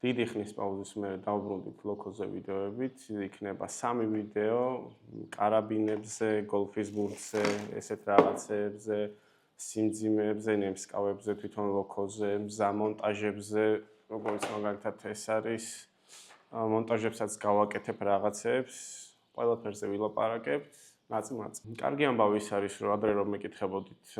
დიდი ხნის პაუზის მერე დავბრუნდით ლოკოზე ვიდეოებით, იქნება 3 ვიდეო კარაბინებზე, გოლფის ბურთზე, ესეთ რაღაცებზე, სიმძიმეებზე, ნემსკავებზე, თვითონ ლოკოზე, მზა მონტაჟებზე, როგორც მაგალითად ეს არის, მონტაჟებსაც გავაკეთებ რაღაცებს, ყველაფერზე ვილაპარაკებთ, ნაწილ-ნაწილ. კარგი ამბავი ის არის, რომ ადრე რომ მეკითხებოდით,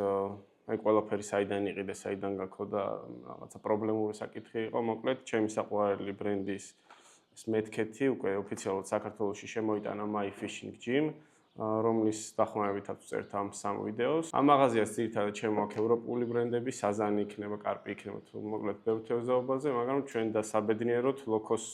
აი ყველაფერი საიდან იყიდა, საიდან გაქოდა რაღაცა პრობლემური საკითხი იყო, მოკლედ, ჩემი საყვარელი ბრენდის ეს Medcat-ი უკვე ოფიციალურად საქართველოში შემოიტანა My Fishing Gym, რომლის დახმარებით ვწერთ ამ 3 ვიდეოს. ამ მაღაზიას ძირითადად შემოაქვს ევროპული ბრენდები, საზანი იქნება, კარპი იქნება, თუ მოკლედ ბევრ თევზაობაზე, მაგრამ ჩვენ დასაბედნიეროთ ლოკოს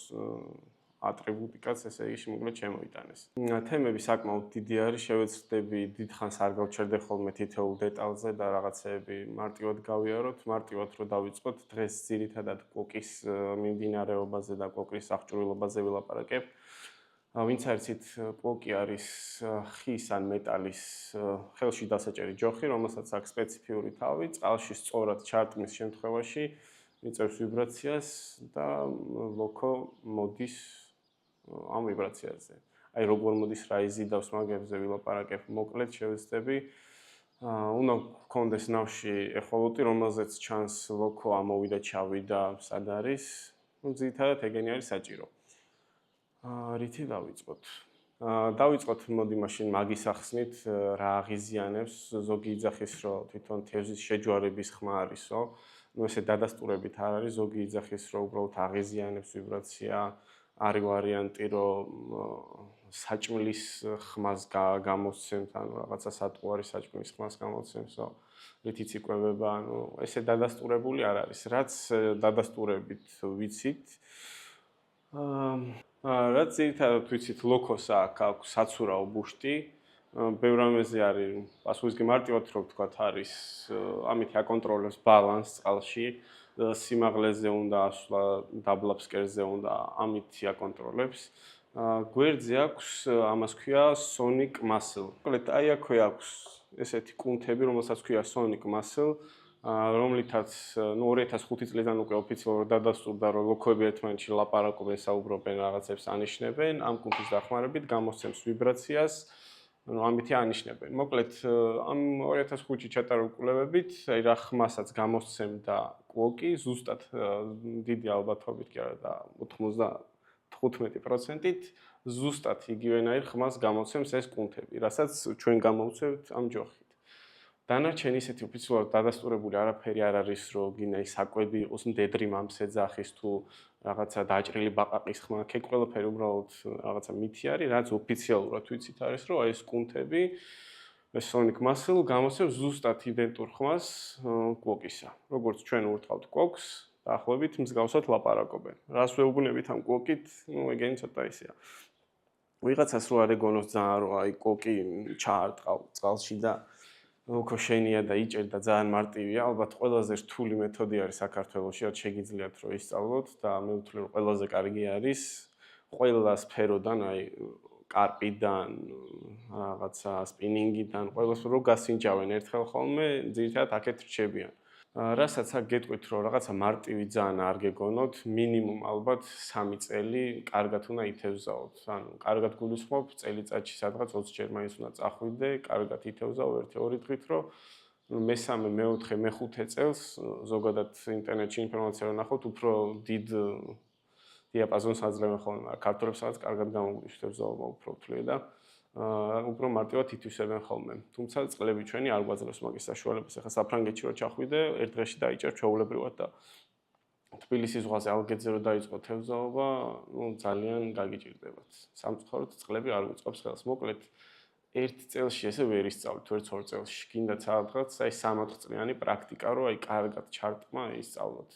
ატრიბუტიკაც ესე იგი მოკლედ შემოიტანეს. თემები საკმაოდ დიდი არის, შევეცდები დიდხანს არ გავჩერდე ხოლმე თითოეულ დეტალზე და რაღაცეები მარტივად გავიაროთ, მარტივად რომ დავიწყოთ დღეს ძირითადად კოკის მიმდინარეობაზე და კოკის აღჭურვილობაზე ვილაპარაკებ. ვინც არიცით, კოკი არის ხის ან მეტალის ხელში დასაჭერი ჯოხი, რომელსაც აქვს სპეციფიური თავი, წყალში სწორად ჩარტყმის შემთხვევაში მიწევს ვიბრაციას და ლოკო მოდის ამ ვიბრაციაზე. აი როგორ მოდის რა იზიდავს მაგებზე ვილაპარაკებ მოკლედ შევეცდები. უნდა გქონდეს ნავში ეხოლოტი, რომელზეც ჩანს ლოკო ამოვიდა, ჩავიდა, სად არის. ძირითადად ეგენი არის საჭირო. რითი დავიწყოთ? დავიწყოთ მოდი მაშინ მაგის ახსნით, რა აღიზიანებს, ზოგი იძახის, რომ თვითონ თევზის შეჯვარების ხმა არისო. ესე დადასტურებით არ არის, ზოგი იძახის, რომ უბრალოდ აღიზიანებს ვიბრაცია. არის ვარიანტი, რომ საჭმლის ხმას გამოსცემთ, ანუ რაღაცა სატყუარი საჭმლის ხმას გამოსცემსო, რითიც იკვებება, ანუ ესე დადასტურებული არ არის. რაც დადასტურებით ვიცით, რაც ძირითადად ვიცით, ლოკოს აქვს საცურაო ბუშტი, ბევრ რამეზე არის პასუხისმგებელი მარტივად რო ვთქვათ, არის ამით აკონტროლებს ბალანსს წყალში. სიმაღლეზე უნდა ასვლა, დაბლაბსკერზე უნდა ამით აკონტროლებს. გვერდზე აქვს, ამას ქვია Sonic Muscle. მოკლედ, აი აქვე აქვს ესეთი კუნთები, რომელსაც ქვია Sonic Muscle, რომლითაც 2005 წლიდან უკვე ოფიციალურად დადასტურდა, რომ ლოკოები ერთმანეთში ლაპარაკობენ, საუბრობენ, რაღაცებს ანიშნებენ, ამ კუნთის დახმარებით გამოსცემს ვიბრაციას. ამითი ანიშნებენ. მოკლედ, ამ 2005-ში ჩატარებული კვლევებით, აი რა ხმასაც გამოსცემდა კოკი, ზუსტად დიდი ალბათობით კი არა და 95%-ით ზუსტად იგივენაირ ხმას გამოსცემს ეს კუნთები, რასაც ჩვენ გამოვცემთ ამ ჯოხით. დანარჩენი ისეთი ოფიციალურად დადასტურებული არაფერი არ არის, რომ გინდა ის საკვები იყოს მდედრი მამს ეძახის თუ რაღაცა დაჭრილი ბაყაყის ხმა, ეგ ყველაფერი უბრალოდ რაღაცა მითი არის, რაც ოფიციალურად ვიცით არის, რომ აი ეს კუნთები, ეს Sonic Muscle გამოსცემს ზუსტად იდენტურ ხმას კოკისა. როგორც ჩვენ ურტყავთ კოკს, დაახლოებით მსგავსად ლაპარაკობენ. რას ვეუბნებით ამ კოკით, ეგენი ცოტა ისეა. ვიღაცას რო არ ეგონოს ძალიან, რომ აი კოკი ჩაარტყავ წყალში და ლოკო შენია და იჭერ და ძალიან მარტივია, ალბათ ყველაზე რთული მეთოდი არის საქართველოში, რაც შეგიძლიათ რომ ისწავლოთ და მე ვთვლი რომ ყველაზე კარგი არის ყველა სფეროდან, აი კარპიდან, რაღაცა სპინინგიდან, ყველას რო გასინჯავენ ერთხელ ხოლმე, ძირითადად აქეთ რჩებიან. რასაც აქ გეტყვით რომ რაღაცა მარტივი ძალიან არ გეგონოთ, მინიმუმ ალბათ 3 წელი კარგად უნდა ითევზაოთ. ანუ კარგად გულისხმობ, წელიწადში სადღაც 20 ჯერ მაინც უნდა წახვიდე, კარგად ითევზაო 1-2 დღით, რომ მესამე, მეოთხე, მეხუთე წელს ზოგადად ინტერნეტში ინფორმაცია რომ ნახოთ, უფრო დიდ დიაპაზონს აძლევენ ხოლმე, მაგრამ ქართველებსაც კარგად გამოგვდის თევზაობა უფრო თვლია და უფრო მარტივად ითვისებენ ხოლმე. თუმცა წყლები ჩვენი არ გვაძლევს მაგის საშუალებას. ახლა საფრანგეთში რო ჩახვიდე, ერთ დღეში დაიჭერ ჩვეულებრივად და თბილისის ზღვაზე ალგეთზე რო დაიწყო თევზაობა, ძალიან გაგიჭირდებათ. სამწუხაროდ წყლები არ გვიწყობს ხელს. მოკლედ, ერთ წელში ესე ვერ ისწავლით, ერთ 2 წელში. გინდათ სადღაც აი 3-4 წლიანი პრაქტიკა, რომ აი კარგად ჩარტყმა ისწავლოთ.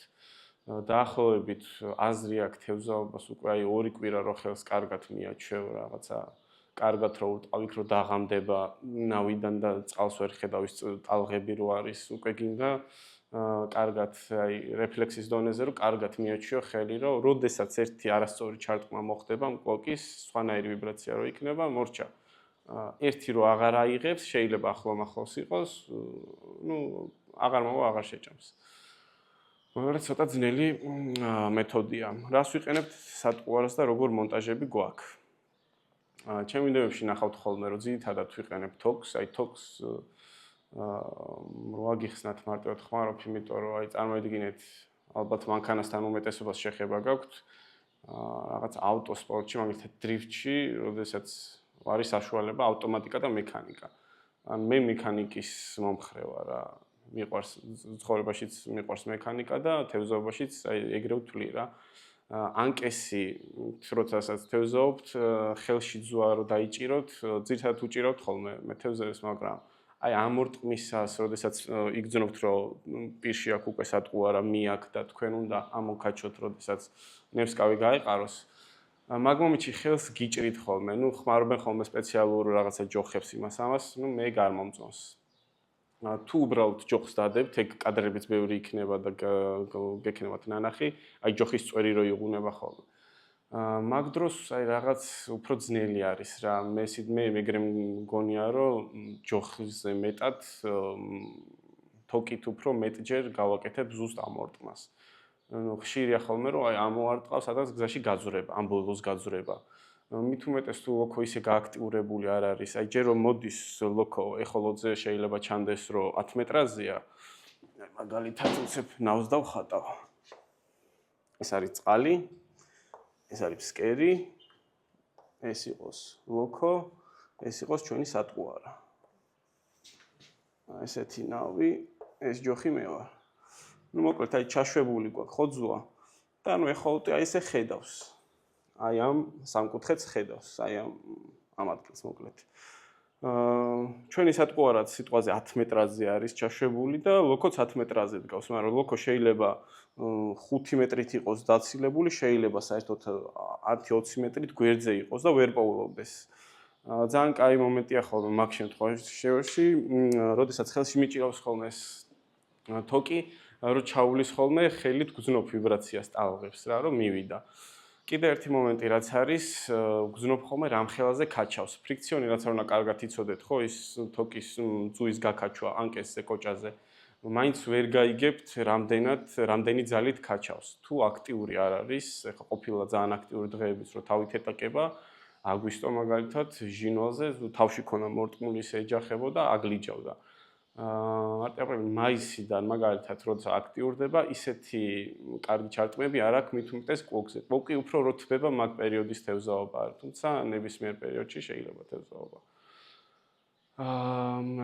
დაახლოებით აზრი აქვს თევზაობას უკვე აი 2 კვირა რო ხელს კარგად მიაჩვევ რაღაცა კარგად რო უტყავით, რო დაღამდება ნავიდან და წყალს ვერ ხედავ ის ტალღები რო არის, უკვე გინდა კარგად აი რეფლექსის დონეზე რო კარგად მიაჩვიო ხელი, რომ როდესაც ერთი არასწორი ჩარტყმა მოხდება მკოკის, სხვანაირი ვიბრაცია რო იქნება, მორჩა. ერთი რო აღარ აიღებს, შეიძლება ახლო-ახლოს იყოს, აღარ მოვა, აღარ შეჭამს. მაგრამ ცოტა ძნელი მეთოდია. რას ვიყენებთ სატყუარას და როგორ მონტაჟები გვაქვს? ჩემი ვიდეოებში ნახავთ ხოლმე, რომ ძირითადად ვიყენებ თოქს, აი თოქს რო აგიხსნათ მარტივად ხმარობ, იმიტომ რომ აი წარმოიდგინეთ, ალბათ მანქანასთან უმეტესობას შეხება გაქვთ. რაღაც ავტოსპორტში, მაგალითად დრიფტში, როდესაც არის საშუალება ავტომატიკა და მექანიკა. ან მე მექანიკის მომხრე ვარ რა. მიყვარს ცხოვრებაშიც მიყვარს მექანიკა და თევზაობაშიც აი ეგრე ვთვლი რა. ანკესი, როდესაც თევზაობთ, ხელში ძვა რო დაიჭიროთ, ძირთადად უჭირავთ ხოლმე მე თევზებს, მაგრამ აი ამორტყმისას, როდესაც იგრძნობთ, რომ პირში აქვს უკვე სატყუარა მიაქ და თქვენ უნდა ამოქაჩოთ, როდესაც ნემსკავი გაეყაროს. მაგ მომენტში ხელს გიჭრით ხოლმე, ნუ ხმარობენ ხოლმე სპეციალურ რაღაცა ჯოხებს იმას ამას, ნუ მე გამომწონს. თუ უბრალოდ ჯოხს დადებთ, ეგ კადრებიც ბევრი იქნება და გექნებათ ნანახი, აი ჯოხის წვერი რო იღუნება ხოლმე. მაგ დროს აი რაღაც უფრო ძნელი არის რა. მე მეგრე მგონია, რომ ჯოხზე მეტად თოკით უფრო მეტჯერ გავაკეთებ ზუსტ ამორტყმას. ხშირია ხოლმე, რომ აი ამოარტყავს, სადაც გზაში გაძვრება, ამ ბოლოს გაძვრება. მით უმეტეს თუ ლოკო ისე გააქტიურებული არ არის. აი ჯერ რომ მოდის ლოკო ეხოლოძე შეიძლება ჩანდეს, რომ 10 მეტრაზეა. მაგალითად უცებ ნავს დავხატავ. ეს არის წყალი, ეს არის ფსკერი, ეს იყოს ლოკო, ეს იყოს ჩვენი სატყუარა. ესეთი ნავი, ეს ჯოხი მე ვარ. ნუ მოკლედ აი ჩაშვებული გვაქვს ხო ძუა და ნუ ეხოლტი აი ესე ხედავს. აი ამ სამკუთხედს ხედავს, აი ამ ადგილს მოკლედ. ჩვენი სატყუარაც სიტყვაზე 10 მეტრაზე არის ჩაშვებული და ლოკოც 10 მეტრაზე დგავს, მაგრამ ლოკო შეიძლება 5 მეტრით იყოს დაცილებული, შეიძლება საერთოდ 10-20 მეტრით გვერდზე იყოს და ვერ პოულობდეს. ძალიან კაი მომენტია ხოლმე მაგ შემთხვევაში, როდესაც ხელში მიჭირავს ხოლმე ეს თოკი, რომ ჩაულის ხოლმე ხელით გძნობ ვიბრაციას ტალღებს რა, რომ მივიდა. კიდე ერთი მომენტი რაც არის, გძნობ ხოლმე რამ ხელაზე ქაჩავს. ფრიქციონი რაც არ უნდა კარგად იცოდეთ, ხო, ის თოკის ძუის გაქაჩვა ანკესზე, კოჭაზე. მაინც ვერ გაიგებთ, რამდენი ძალით ქაჩავს. თუ აქტიური არ არის, ეხლა ყოფილა ძალიან აქტიური დღეების, რომ თავით ეტაკება, აგვისტო მაგალითად ჟინვალზე, თავში ქონა მორტყმული ისე ეჯახებოდა, აგლიჯავდა. არტეპრები მაისიდან მაგალითად როცა აქტიურდება, ისეთი კარგი ჩარტყმები არ აქვს მით უმეტეს კვოკზე. კვოკი უფრო რო თბება მაგ პერიოდის თევზაობა, თუმცა ნებისმიერ პერიოდში შეიძლება თევზაობა.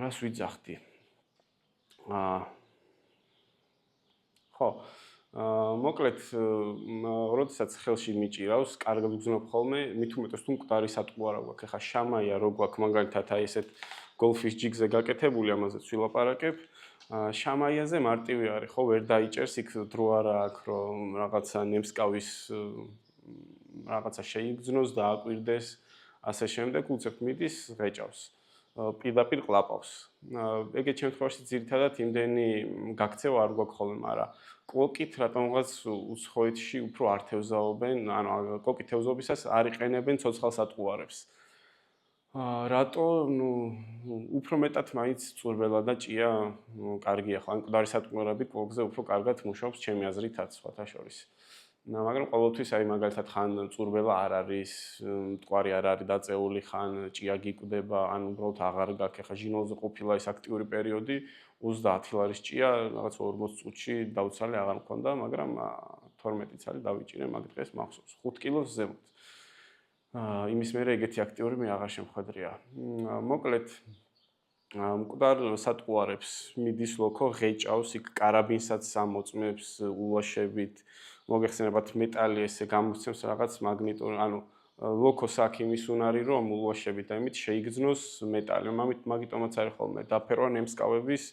რას ვიძახდი? ხო, მოკლედ, როდესაც ხელში მიჭირავს, კარგად გძნობ ხოლმე, მით უმეტეს თუ მკვდარი სატყუარა გვაქვს, ეხა შამაია რო გვაქვს მაგალითად აი ესეთ გოლფის ჯიგზე გაკეთებული, ამაზეც ვილაპარაკებ. შამაიაზე მარტივი არის, ხო, ვერ დაიჭერს, იქ დრო არა აქვს, რომ რაღაცა ნემსკავის რაღაცა შეიგრძნოს და აკვირდეს, ასე შემდეგ, უცებ მიდის, ღეჭავს. პირდაპირ ყლაპავს. ეგეთ შემთხვევაში ძირითადად იმდენი გაქცევა არ გვაქვს ხოლმე, მაგრამ კვოკით რატომღაც უცხოეთში უფრო არ თევზაობენ, ანუ კვოკით თევზაობისას არ იყენებენ ცოცხალ სატყუარებს. რატო? ნუ უფრო მეტად მაინც წურბელა და ჭია კარგია ხო, ან მკვდარი სატყუარები კვოკზე უფრო კარგად მუშაობს ჩემი აზრითაც სხვათა შორის. მაგრამ ყოველთვის აი მაგალითად ხან წურბელა არ არის, მტკვარი არ არის დაწეული, ხან ჭია გიკვდება, ან უბრალოდ აღარ გაქვს. ახლა ჟინვალზე ყოფილა ის აქტიური პერიოდი, 30 ლარის ჭია, რაღაც 40 წუთში დავცალე აღარ მქონდა, მაგრამ 12 წელი დავიჭირე მაგ დღეს მახსოვს, 5 კილოს ზემოთ. იმის მერე ეგეთი აქტიური მე აღარ შემხვედრია. მოკლედ მკვდარ სატყუარებს მიდის ლოკო ღეჭავს, იქ კარაბინსაც ამოწმებს ულაშებით, მოგეხსენებათ მეტალი ესე გამოსცემს რაღაც მაგნიტური, ანუ ლოკოს აქ იმის უნარი რომ ულაშებით და იმით შეიგრძნოს მეტალი. მაგიტომაც არის ხოლმე დაფერვა ნემსკავების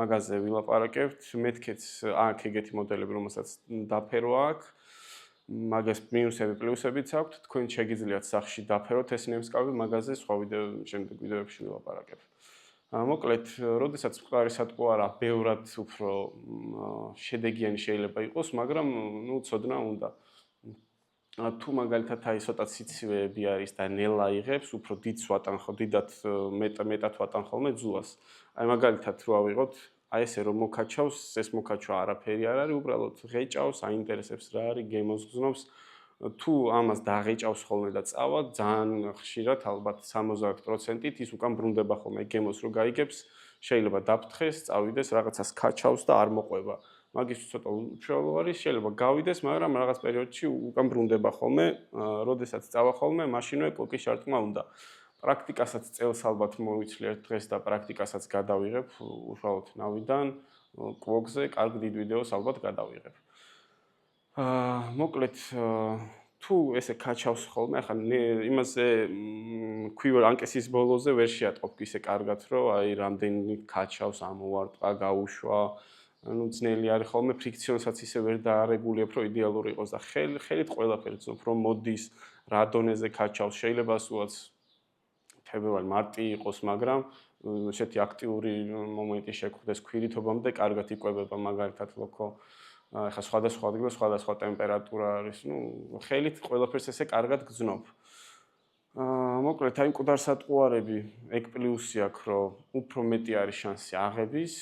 მაგაზე ვილაპარაკებთ. მეთქეც აქ ეგეთი მოდელები, რომელსაც დაფერვა აქვს. მაგას მინუსები, პლუსებიც აქვს. თქვენ შეგიძლიათ სახში დაფეროთ ეს ნემსკავი, მაგაზე სხვა შემდეგ ვიდეოებში ვილაპარაკებ. მოკლედ, როდესაც მკვდარი სატყუარა ბევრად უფრო შედეგიანი შეიძლება იყოს, მაგრამ ნუ ცოდნა უნდა. თუ მაგალითად აი ცოტა სიცივეები არის და ნელა იღებს, უფრო დიდს ვატანხო, დიდად მეტად ვატან ხოლმე ძუას. აი მაგალითად რო ავიღოთ აი ესე რომ მოკაჩავს, ეს მოკაჩვა არაფერი არ არის, უბრალოდ ღეჭავს, აინტერესებს რა არის, გემოს გზნობს. თუ ამას დაღეჭავს ხოლმე და წავა, ძალიან ხშირად, ალბათ 70%-ით ის უკან ბრუნდება ხოლმე გემოს რო გაიგებს, შეიძლება დაფრთხეს, წავიდეს, რაღაცას ქაჩავს და არ მოყვება. მაგის ცოტა უჩვეულო არის, შეიძლება გავიდეს, მაგრამ რაღაც პერიოდში უკან ბრუნდება ხოლმე, როდესაც წავა ხოლმე, მაშინვე კოკის შარტყმა უნდა. პრაქტიკასაც წელს ალბათ მოვიცვლი ერთ დღეს და პრაქტიკასაც გადავიღებ უშუალოდ ნავიდან, კოგზე, კარგ დიდ ვიდეოს ალბათ გადავიღებ. მოკლედ თუ ესე ქაჩავს ხოლმე, ახლა იმაზე ქვიურ ანკესის ბოლოზე ვერ შეატყობ ისე კარგად, რომ აი რამდენი ქაჩავს, ამოვარტყა, გაუშვა, ანუ ძნელი არის ხოლმე ფრიქციონსაც ისე ვერ დაარეგულიებ, რომ იდეალური იყოს და ხელით ყველაფერი ძნობ, რომ მოდის, რა დონეზე ქაჩავს, შეიძლება სულაც თებერვალი, მარტი იყოს, მაგრამ ესეთი აქტიური მომენტი შეგვხვდეს ქვირითობამდე, კარგად იკვებება მაგალითად ლოკო. ახლა სხვადასხვა ადგილას სხვადასხვა ტემპერატურა არის, ხელით ყველაფერს ესე კარგად გძნობ. მოკლედ, აი მკვდარსატყუარები, ეგ პლუსი აქვს, რომ უფრო მეტი არის შანსი აღების,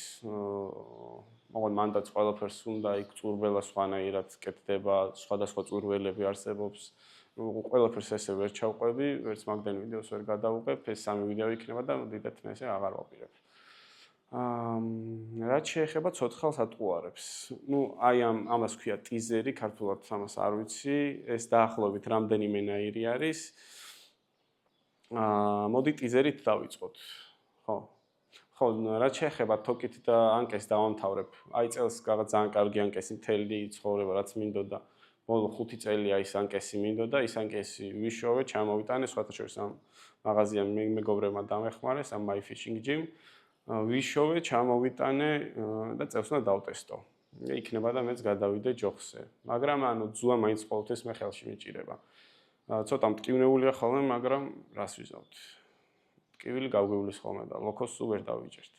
მაგრამ მანდაც ყველაფერს უნდა იქ წურველა სხვანაირად კეთდება, სხვადასხვა წურველები არსებობს. ყველაფერს ესე ვერ ჩავყვები, ვერც მაგდენ ვიდეოს ვერ გადავუყებ, ეს სამი ვიდეო იქნება და დიდათ მე ესე აღარ ვაპირებ. რაც შეეხება ცოცხალ სატყუარებს. აი ამას ქვია ტიზერი, ქართულად ამას არ ვიცი, ეს დაახლოებით რამდენიმენაირი არის. მოდი ტიზერით დავიწყოთ. ხო, რაც შეეხება თოკით და ანკეს დავამთავრებ. აი წელს რაღაც ძალიან კარგი ანკესი მთელი ცხოვრება რაც მინდოდა. ბოლო 5 წელია ის ანკესი მინდოდა, ის ანკესი ვიშოვე, ჩამოვიტანე, სხვათა შორის ამ მაღაზიამ მეგობრებმა დამეხმარეს, ამ My Fishing Gym. ვიშოვე, ჩამოვიტანე და წელს უნდა დავტესტო. იქნება და მეც გადავიდე ჯოხზე. მაგრამ ანუ ძუა მაინც ყოველთვის მე ხელში მიჭირება. ცოტა მტკივნეულია ხოლმე, მაგრამ რას ვიზავთ. ტკივილი გავგვივლის ხოლმე და ლოქოს სულ ვერ დავიჭერთ.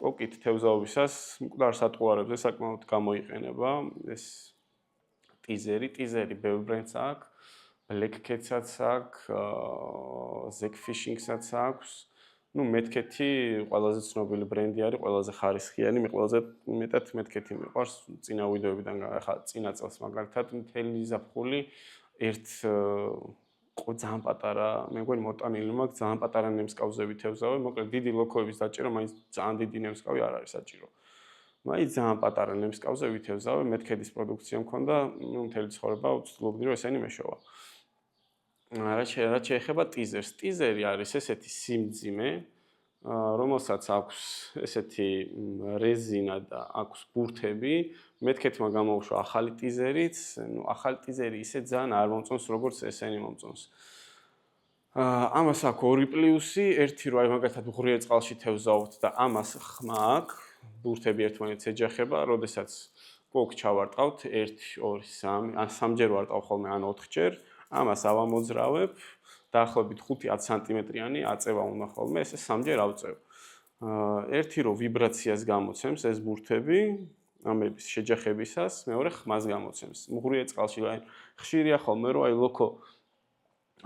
კოკით თევზაობისას მკვდარ სატყუარებზე საკმაოდ გამოიყენება ეს ტიზერი ბევრ ბრენდს აქვს, Black Cat-საც აქვს, Zek Fishing-საც აქვს. მეთქეთი ყველაზე ცნობილი ბრენდი არის, ყველაზე ხარისხიანი, მე ყველაზე მეტად მეთქეთი მიყვარს წინა ვიდეოებიდან, ახლა წინა წელს მაგალითად მთელი ზაფხული ერთ ძალიან პატარა, მე მგონი მოტანილი მაქვს, ძალიან პატარა ნემსკავზე ვითევზავე, მოკლედ დიდი ლოქოების დაჭერა, მაინც ძალიან დიდი ნემსკავი არ არის საჭირო. მაინც ძალიან პატარა ნემსკავზე ვითევზავე, მეთქედის პროდუქცია მქონდა, მთელი ცხოვრება ვცდილობდი, რომ ესენი მეშოვა. რაც შეეხება ტიზერს, ტიზერი არის ესეთი სიმძიმე, რომელსაც აქვს ესეთი რეზინა და აქვს ბურთები, მეთქეთმა გამოუშვა ახალი ტიზერიც, ახალი ტიზერი ისე ძალიან არ მომწონს, როგორც ესენი მომწონს. ამას აქვს ორი პლუსი, ერთი რომ აი მაგალითად ღრიე წყალში თევზაობთ და ამას ხმა აქვს, ბურთები ერთმანეთს ეჯახება, როდესაც კოკ ჩავარტყავთ 1, 2, 3, ან 3ჯერ ვარტყავ ხოლმე, ან 4ჯერ. ამას ავამოძრავებ, დაახლოებით 5-10 სანტიმეტრიანი აწევა უნდა ხოლმე, ესე 3ჯერ ავწევ. ერთი რომ ვიბრაციას გამოცემს ეს ბურთები, ამების შეჯახებისას, მეორე ხმას გამოცემს. მღრიე წყალში, აი ხშირია ხოლმე, რომ აი ლოქო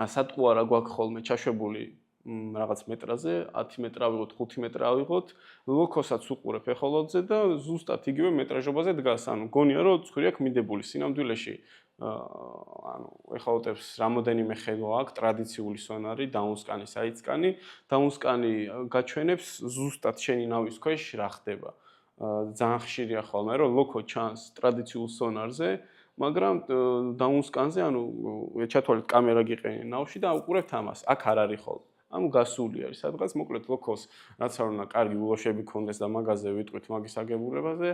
სატყუარა გვაქვს ხოლმე ჩაშვებული რაღაც მეტრაზე, 10 მეტრ ავიღოთ, 5 მეტრ ავიღოთ, ლოქოსაც უყურებ ეხოლოდზე და ზუსტად იგივე მეტრაჟობაზე დგას, ანუ გონია რომ ცხვირი აქვს მიდებული სინამდვილეში. ანუ ეხალოტებს რამოდენიმე ხედვა აქვს ტრადიციული სონარი, დაუნსკანი, საიტსკანი, დაუნსკანი გაჩვენებს ზუსტად შენი ნავის ქვეშ რა ხდება. ძალიან ხშირია ხოლმე რომ ლოქო ჩანს ტრადიციულ სონარზე, მაგრამ დაუნსკანზე, ანუ ჩათვალეთ კამერა გიყენე ნავში და უყურებთ ამას. აქ არ არის ხოლმე. ანუ გასული არის სადღაც, მოკლედ ლოქოს რაც არ უნდა კარგი ულოშები ქონდეს და მაგაზე ვიტყვით მაგის აგებულებაზე.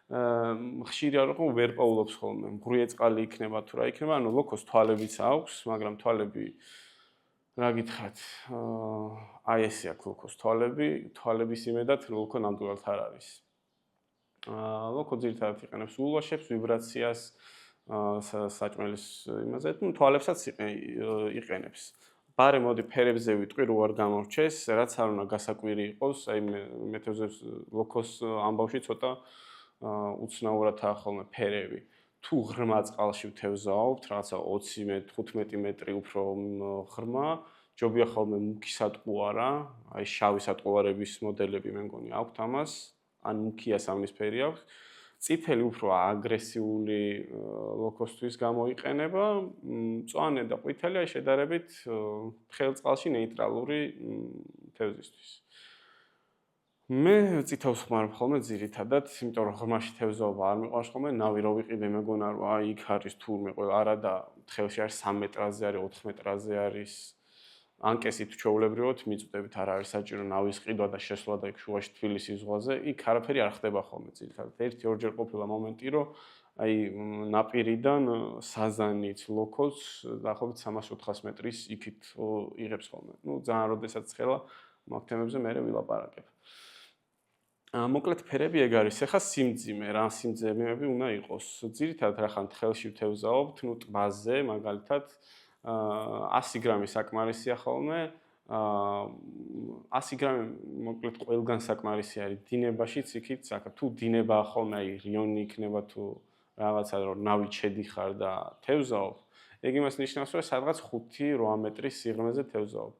ხშირია რომ ვერ პაულობს ხოლმე, მღრიე წყალი იქნება თუ რა იქნება, ანუ ლოქოს თვალებიც აქვს, მაგრამ თვალები რა გითხრათ, აი ესე აქვს ლოქოს თვალები, თვალების იმედად ლოქო ნამდვილად არ არის. ლოქო ძირითადად იყენებს ულოშებს, ვიბრაციას, საჭმელის იმაზე, თვალებსაც იყენებს. ბარე მოდი ფერებზე ვიტყვი, რო არ გამორჩეს, რაც არ უნდა გასაკვირი იყოს, აი მეთევზებს ლოქოს ამბავში ცოტა უცნაურადაა ხოლმე ფერები. თუ ღრმა წყალში ვთევზაობთ, რაღაცა 20 მეტრი, 15 მეტრი უფრო ღრმა, ჯობია ხოლმე მუქი სატყუარა, აი შავი სატყუარების მოდელები მე მგონი აქვთ ამას, ან მუქია სამნისფერი აქვს. წითელი უფრო აგრესიული ლოკოსთვის გამოიყენება, მწვანე და ყვითელი აი შედარებით თხელ წყალში ნეიტრალური თევზისთვის. მე წითელს ხმარობ ხოლმე ძირითადად, იმიტომ რომ ღრმაში თევზაობა არ მიყვარს ხოლმე, ნავი რო ვიყიდე მეგონა რომ აი იქ არის თურმე ყველა არა და თხელში არის 3 მეტრაზე არის, 4 მეტრაზე არის. ანკესით ჩვეულებრივად მიწვდებით არ არის საჭირო ნავის ყიდვა და შესვლა და იქ შუაში თბილისის ზღვაზე, იქ არაფერი არ ხდება ხოლმე ძირითადად. ერთი-ორჯერ ყოფილა მომენტი, რომ აი ნაპირიდან საზანით ლოქოს დაახლოებით 300-400 მეტრის იქით იღებს ხოლმე. ნუ ძალიან როდესაც ცხელა მაგ თემებზე მე ვილაპარაკებ. მოკლედ ფერები ეგ არის. ეხა სიმძიმე, რა სიმძიმეები უნდა იყოს. ძირითადად რა ხან თხელში ვთევზაობთ, ნუ ტბაზე მაგალითად 100 გრამი საკმარისია ხოლმე. 100 გრამი მოკლედ ყველგან საკმარისი არის დინებაშიც იქით, თუ დინებაა ხოლმე აი რიონი იქნება თუ რაღაცა რომ ნავით შედიხარ და თევზაობ, ეგ იმას ნიშნავს, რომ სადღაც 5-8 მეტრის სიღრმეზე თევზაობ.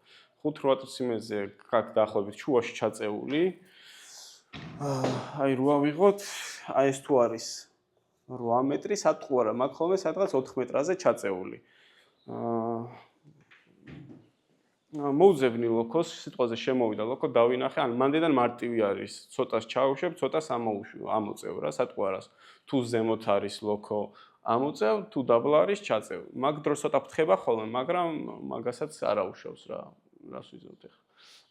5-8 სიღრმეზე აქ დაახლოებით შუაში ჩაწეული. აი რო ავიღოთ, აი ეს თუ არის 8 მეტრი სატყუარა, მაგ ხოლმე სადღაც 4 მეტრაზე ჩაწეული. მოუძებნი ლოქოს, სიტყვაზე შემოვიდა ლოქო, დავინახე, ან მანდიდან მარტივი არის, ცოტას ჩაუშვებ, ცოტას ამოწევ რა სატყუარას. თუ ზემოთ არის ლოქო, ამოწევ, თუ დაბლა არის, ჩაწევ. მაგ დროს ცოტა ფთხება ხოლმე, მაგრამ მაგასაც არ აუშავს რა, რას ვიზავთ ახლა.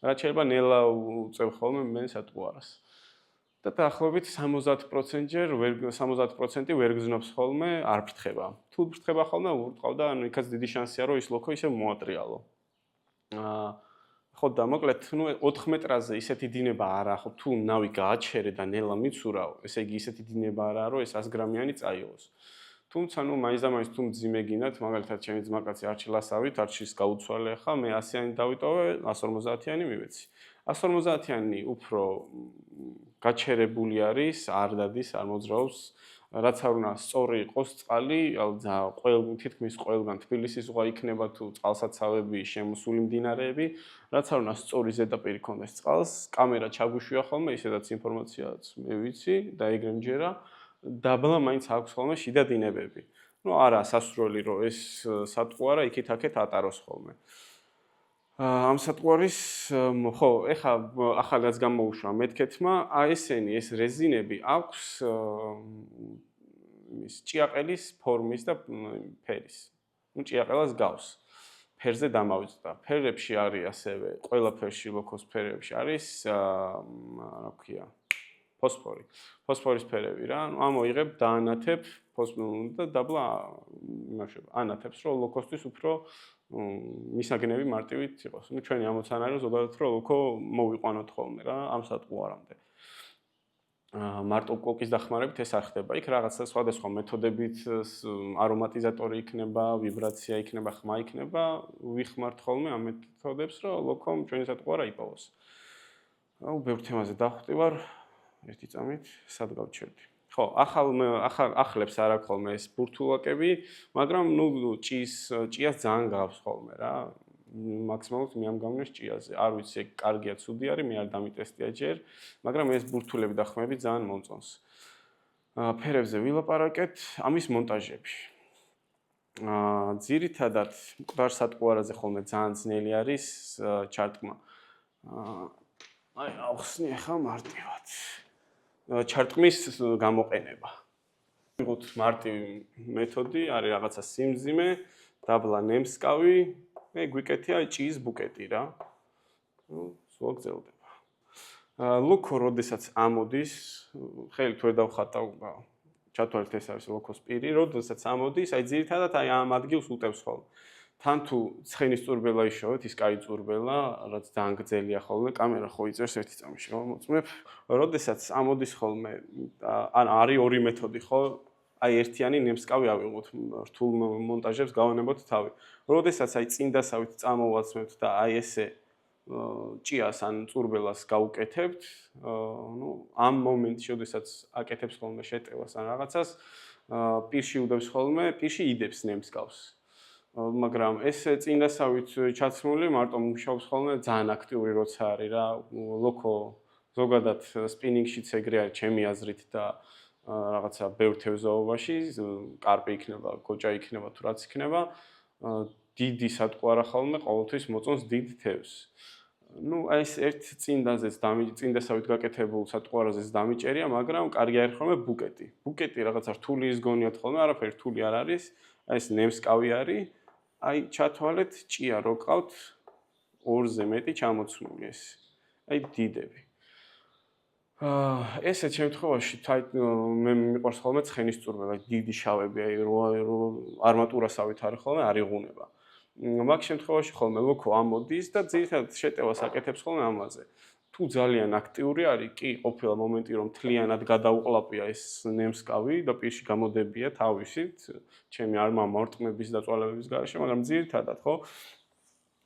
რაც შეიძლება ნელა უწევ ხოლმე მე სატყუარას. და დაახლოებით 70%-ჯერ 70% ვერ გზნობს ხოლმე, არ ფრთხება. თუ ფრთხება ხოლმე, ურტყავდა, ანუ იქაც დიდი შანსია, რომ ის ლოქო ისე მოატრიალო. ხო და მოკლედ, ნუ 4 მეტრაზე ისეთი დინება არა, ხო, თუ ნავი გააჩერე და ნელა მიცურავ, ესე იგი ისეთი დინება არაა, რომ ეს 100 გრამიანი წაიღოს. თუმცა, ნუ მაინც და მაინც თუ მძიმე გინდათ, მაგალითად, ჩემი ძმაკაცი არჩილასავით, არჩის გაუცვალე ხა, მე 100-იანი დავიტოვე, 150-იანი მივეცი. 150-იანი უფრო გაჩერებული არის, არ დადის, არ მოძრაობს, რაც არ უნდა სწორი იყოს წყალი, თითქმის ყველგან თბილისის ზღვა იქნება თუ წყალსაცავები, შემოსული მდინარეები, რაც არ უნდა სწორი ზედაპირი ქონდეს წყალს, კამერა ჩაგვიშვია ხოლმე, ისედაც ინფორმაციაც მე ვიცი და ეგრე მჯერა, დაბლა მაინც აქვს ხოლმე შიდა დინებები. ნუ არა სასურველი რომ ეს სატყუარა იქით-აქეთ ატაროს ხოლმე. ამ სატყუარის ხო, ეხა ახალაც გამოუშვა მეთქეთმა, ესენი ეს რეზინები აქვს ის ჭიაყელის ფორმის და ფერის. ნუ ჭიაყელას გავს. ფერზე დამავიწყდა. ფერებში არის ასევე, ყველა ფერში ლოქოს ფერებში არის რა ქვია, ფოსფორი. ფოსფორის ფერები რა. ნუ ამოიღებ დაანათებ და დაბლა იმაშება. ანათებს რომ ლოქოსთვის უფრო მისაგნები მარტივით იყოს. ნუ ჩვენი ამოცანა არის ზოგადად რომ ლოქო მოვიყვანოთ ხოლმე რა ამ სატყუარამდე. მარტო კოკის დახმარებით ეს არ ხდება. იქ რაღაცა სხვადასხვა მეთოდებით არომატიზატორი იქნება, ვიბრაცია იქნება, ხმა იქნება, ვიხმართ ხოლმე ამ მეთოდებს, რომ ლოქომ ჩვენი სატყუარა იპოვოს. აუ, ბევრ თემაზე დავხვდივარ. ერთი წამით სად გავჩერდი. ხო, ახლებს არ აქვს ხოლმე ეს ბურთულაკები, მაგრამ ნუ ჭიას ძალიან გავს ხოლმე რა. მაქსიმალურად მე ამ გამნეს ჭიაზე. არ ვიცი, ეგ კარგია, ცუდი არის, მე არ დამიტესტია ჯერ, მაგრამ ეს ბურთულები და ხმები ძალიან მომწონს. ფერებზე ვილაპარაკეთ, ამის მონტაჟები. ძირითადად მკვდარ სატყუარაზე ხოლმე ძალიან ძნელი არის ჩარტყმა. აი, ახსნი ახლა მარტივად. ჩარტყმის გამოყენება. ვიღოთ მარტივი მეთოდი, არის რაღაცა სიმძიმე, დაბლა ნემსკავი, მე გვიკეთია ჭიის ბუკეტი რა. ნუ სულ გრძელდება. ლოქო როდესაც ამოდის, ხელით ვერ დავხატავ, ჩათვალეთ ეს არის ლოქოს პირი, როდესაც ამოდის, აი ძირითადად აი ამ ადგილს უტევს ხოლმე. თან თუ ცხენის წურბელა იშოვეთ, ის კაი წურბელა, რაც ძალიან გრძელია ხოლმე, კამერა ხო იწერს ერთი წამში გამოწმებ. როდესაც ამოდის ხოლმე, ან არის ორი მეთოდი ხო? აი ერთიანი ნემსკავი ავიღოთ, რთულ მონტაჟებს გავანებოთ თავი. როდესაც აი წინდასავით წამოვაცმევთ და აი ესე ჭიას ან წურბელას გავუკეთებთ, ნუ ამ მომენტში, როდესაც აკეთებს ხოლმე შეტევას ან რაღაცას, პირში უდევს ხოლმე, პირში იდებს ნემსკავს. მაგრამ ეს წინდასავით ჩაცმული მარტო მუშაობს ხოლმე ძალიან აქტიური როცა არის რა ლოკო ზოგადად სპინინგშიც ეგრე არის ჩემი აზრით და რაღაცა ბევრ თევზაობაში კარპი იქნება, გოჭა იქნება თუ რაც იქნება დიდი სატყუარა ხოლმე ყოველთვის მოწონს დიდ თევზს. ნუ ეს ერთ წინდასავით გაკეთებულ სატყუარაზეც დამიჭერია, მაგრამ კარგი არის ხოლმე ბუკეტი. ბუკეტი რაღაცა რთული ის გონიათ ხოლმე, არაფერი რთული არ არის. აი ეს ნემსკავი არის. აი ჩათვალეთ ჭია რო ყავთ 2-ზე მეტი ჩამოცმული ეს. აი დიდები. ესეთ შემთხვევაში მე მიყვარს ხოლმე ცხენის წურბელი, აი დიდი შავები, აი არმატურასავით არის ხოლმე არ იღუნება. მაგ შემთხვევაში ხოლმე ლოკო ამოდის და ძირითადად შეტევას აკეთებს ხოლმე ამაზე. თუ ძალიან აქტიური არის, კი, ყოფილა მომენტი რომ მთლიანად გადაუყლაპია ეს ნემსკავი და პირში გამოდებია თავისით, ჩემი არმა მორტმების და წვალებების გარეშე, მაგრამ ძირითადად ხო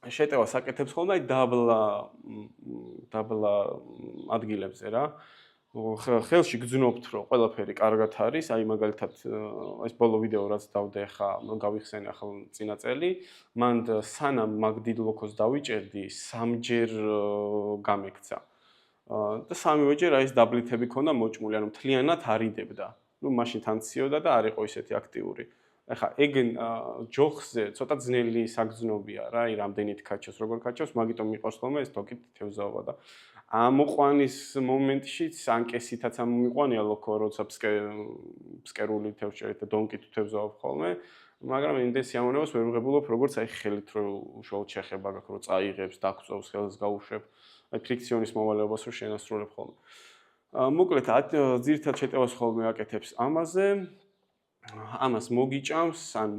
შეტევას აკეთებს ხოლმე აი დაბლა ადგილებზე რა. ხელში გძნობთ რომ ყველაფერი კარგად არის, აი მაგალითად ეს ბოლო ვიდეო რაც დავდე ხა, გავიხსენე ახლა წინა წელი, მან სანამ მაგ დიდ ლოკოს დავიჭერდი, 3ჯერ გამექცა. და 3-ვეჯერ აი ეს დაბლითები ქონდა მოჭმული, ანუ მთლიანად არიდებდა. ნუ მაშინ თან ციოდა და არ იყო ისეთი აქტიური. ახლა ეგ ჯოხზე ცოტა ძნელი საგრძნობია რა, აი რამდენით ქაჩოს, როგორ ქაჩოს, მაგიტომ მიყვარს ხოლმე ეს თოკით თევზაობა და ამოყვანის მომენტშიც ანკესითაც ამომიყვანია ლოკო, როცა ფსკერული თევზჭერით და დონკით თევზაობ ხოლმე, მაგრამ იმდენ სიამოვნებას ვერ ვღებულობ, როგორც აი ხელით რო უშუალოდ შეხება გაქვს, რო წაიღებს, დაგწოვს, ხელს გაუშვებ, აი ფრიქციონის მოვალეობას რო შენასრულებ ხოლმე. მოკლედ, ძირითად შეტევას ხოლმე აკეთებს ამაზე. ამას მოგიჭამს, ან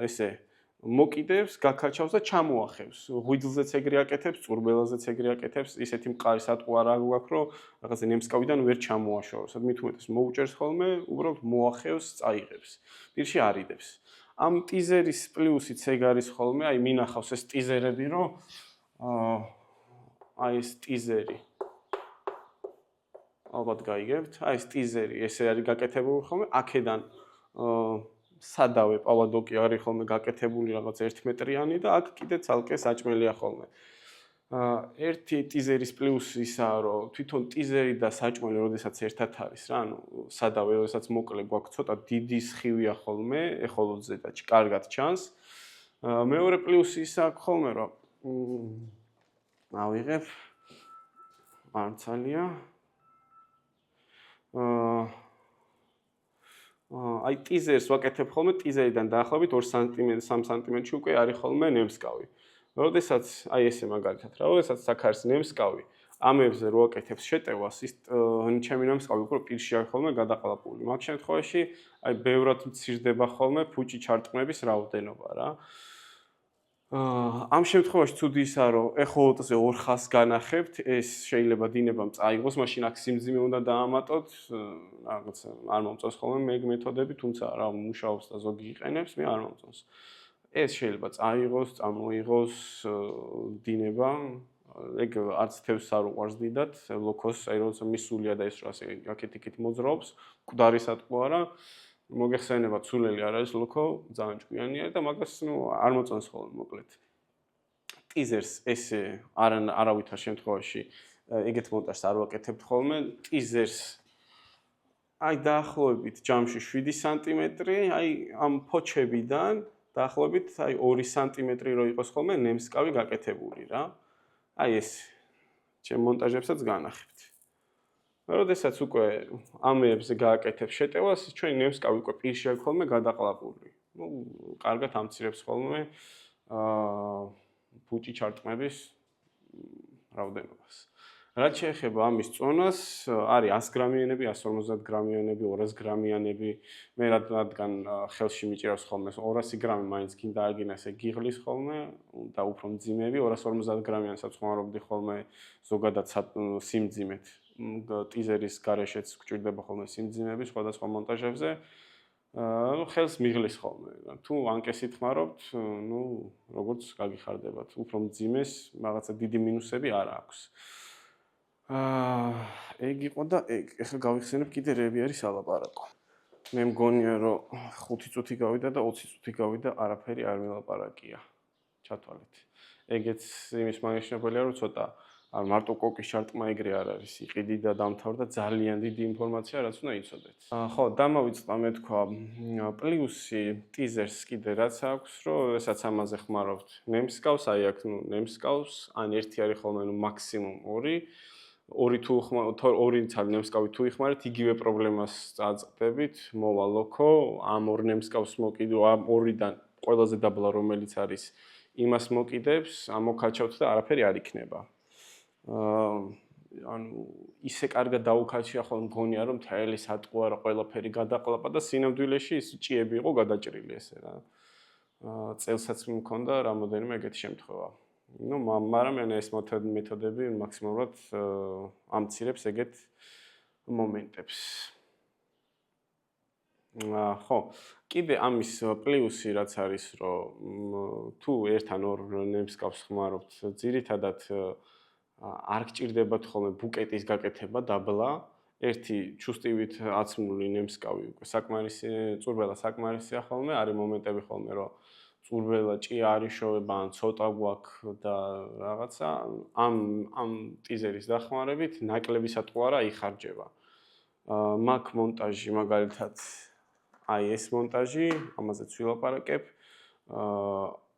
ესე მოკიდებს, გაქაჩავს და ჩამოახევს. ღვიძლზეც ეგრე აკეთებს, წურბელაზეც ეგრე აკეთებს, ისეთი მყარი სატყუარა გვაქვს, რომ რაღაცა ნემსკავიდან ვერ ჩამოაშოროს. მით უმეტეს მოუჭერს ხოლმე, უბრალოდ მოახევს, წაიღებს. პირში არიდებს. ამ ტიზერის პლუსიც ეგ არის ხოლმე, აი მინახავს ეს ტიზერები, რომ აი ეს ტიზერი ალბათ გაიგებთ, აი ეს ტიზერი, ესე არის გაკეთებული ხოლმე, აქედან სადავე პავადოკი არის ხოლმე გაკეთებული რაღაც 1 მეტრიანი და აქ კიდე ცალკე საჭმელია ხოლმე. ერთი ტიზერის პლუსი ისაა, რომ თვითონ ტიზერი და საჭმელი როდესაც ერთად არის რა, ანუ სადავე როდესაც მოკლე გვაქვს ცოტა დიდი სხივია ხოლმე, ეხოლოთზე და კარგად ჩანს. მეორე პლუსი ისაა ხოლმე, რომ ავიღებ მარცალია აი ტიზერს ვაკეთებ ხოლმე, ტიზერიდან დაახლოებით 2 სანტიმეტრ 3 სანტიმეტრში უკვე არის ხოლმე ნემსკავი. როდესაც აი ესე მაგალითად რა, როდესაც აქ არის ნემსკავი, ამებზე რო აკეთებს შეტევას, ის ჩემი ნემსკავი უკვე პირში არის ხოლმე გადაყლაპული. მაგ შემთხვევაში აი ბევრად მცირდება ხოლმე ფუჭი ჩარტყმების რაოდენობა რა. ამ შემთხვევაში ცუდი ისაა, რომ ეხოლოტზე 400-ს განახებთ, ეს შეიძლება დინებამ წაიღოს, მაშინ აქ სიმძიმე უნდა დაამატოთ, რაღაც არ მომწონს ხოლმე ეგ მეთოდები, თუმცა რა მუშაობს და ზოგი იყენებს, მე არ მომწონს. ეს შეიძლება წაიღოს, წამოიღოს დინება, ეგ არც თევზს არ უყვარს დიდად, ლოკოს, აი როცა მისულია და ეს ასე აქეთ-იქით მოძრაობს, მკვდარი სატყუარა, მოგეხსენება ცულელი არ არის ლოკო, ძალიან ჭკვიანია და მაგას ნუ არ მოწონს ხოლმე მოკლედ. ტიზერს ესე არავითარ შემთხვევაში ეგეთ მონტაჟს არ ვაკეთებთ ხოლმე. ტიზერს აი დაახლოებით ჯამში 7 სანტიმეტრი, აი ამ ფოჩებიდან დაახლოებით აი 2 სანტიმეტრი რო იყოს ხოლმე ნემსკავი გაკეთებული რა. აი ეს ჩემ მონტაჟებსაც განახებთ. როდესაც უკვე ამებზე გააკეთებ შეტევას, ჩვენი ნემსკავი უკვე პირში აქვს ხოლმე გადაყლაპული. ნუ კარგად ამცირებს ხოლმე ფუჭი ჩარტყმების რაოდენობას. რაც შეეხება ამის წონას, არის 100 გრამიანები, 150 გრამიანები, 200 გრამიანები. მე რადგან ხელში მიჭირავს ხოლმე 200 გრამი მაინც გინდა აგინა ესე გიღლის ხოლმე და უფრო მძიმეები 250 გრამიანსაც ხმარობდი ხოლმე ზოგადად სიმძიმეთ. ტიზერის გარეშეც გვჭირდება ხოლმე სიმძიმეები სხვადასხვა მონტაჟებზე. ხელს მიღლის ხოლმე. თუ ანკესით ხმარობთ, ნუ როგორც გაგიხარდებათ, უფრო მძიმეს, რაღაცა დიდი მინუსები არ აქვს. ეგ იყო და ეგ. ეხლა გავიხსენებ კიდე რები არის ალაპარაკო. მე მგონია რომ 5 წუთი გავიდა და 20 წუთი გავიდა არაფერი არ მელაპარაკია. ჩათვალეთ. ეგეც იმის მანიშნებელია რომ ცოტა არ მარტო კოკის ჩარტმა ეგრე არ არის. იყიდი და დამთავრდა ძალიან დიდი ინფორმაცია რაც უნდა იცოდეთ. ხო, დამოვიწყდა მე თქვა პლუსი ტიზერს კიდე რაც აქვს რომ ესაც ამაზე ხმარავთ. ნემსკავს აი აქ ნუ ნემსკავს ან ერთი არის ხოლმე ნუ მაქსიმუმ 2 ორი თუ ორი ცალი ნემსკავი თუ იხმარეთ, იგივე პრობლემას წააწყდებით, მოვა ლოქო, ამ ორ ნემსკავს მოკიდო, ამ ორიდან ყველაზე დაბლა რომელიც არის, იმას მოკიდებს, ამოქაჩავთ და არაფერი არ იქნება. ანუ ისე კარგად დაუქაჩია ხოლმე მგონია რომ მთელი სატყუარა ყველაფერი გადაყლაპა და სინამდვილეში ის ჭიები იყო გადაჭრილი ესე რა. წელსაც მქონდა რამოდენიმე ეგეთი შემთხვევა. Ну, მაგრამ ეს მეთოდები მაქსიმალურად ამცირებს ეგეთ მომენტებს. ხო, კიდე ამის პლუსი რაც არის, რომ თუ ერთთან ორ ნემსკავს ხმარობთ, ძირითადად არ გჭირდებათ ხოლმე ბუკეტის გაკეთება დაბლა. ერთი ჩუსტივით აცმული ნემსკავი უკვე საკმარისი წურბელა საკმარისია ხოლმე, არის მომენტები ხოლმე, რომ წურბელა ჭი არის შოვება ან ცოტა გვაქვს და რაღაცა ამ ტიზერის დახმარებით ნაკლები სატყუარა იხარჯება. მაქ მონტაჟი მაგალითად აი ეს მონტაჟი, ამაზეც ვილაპარაკებ.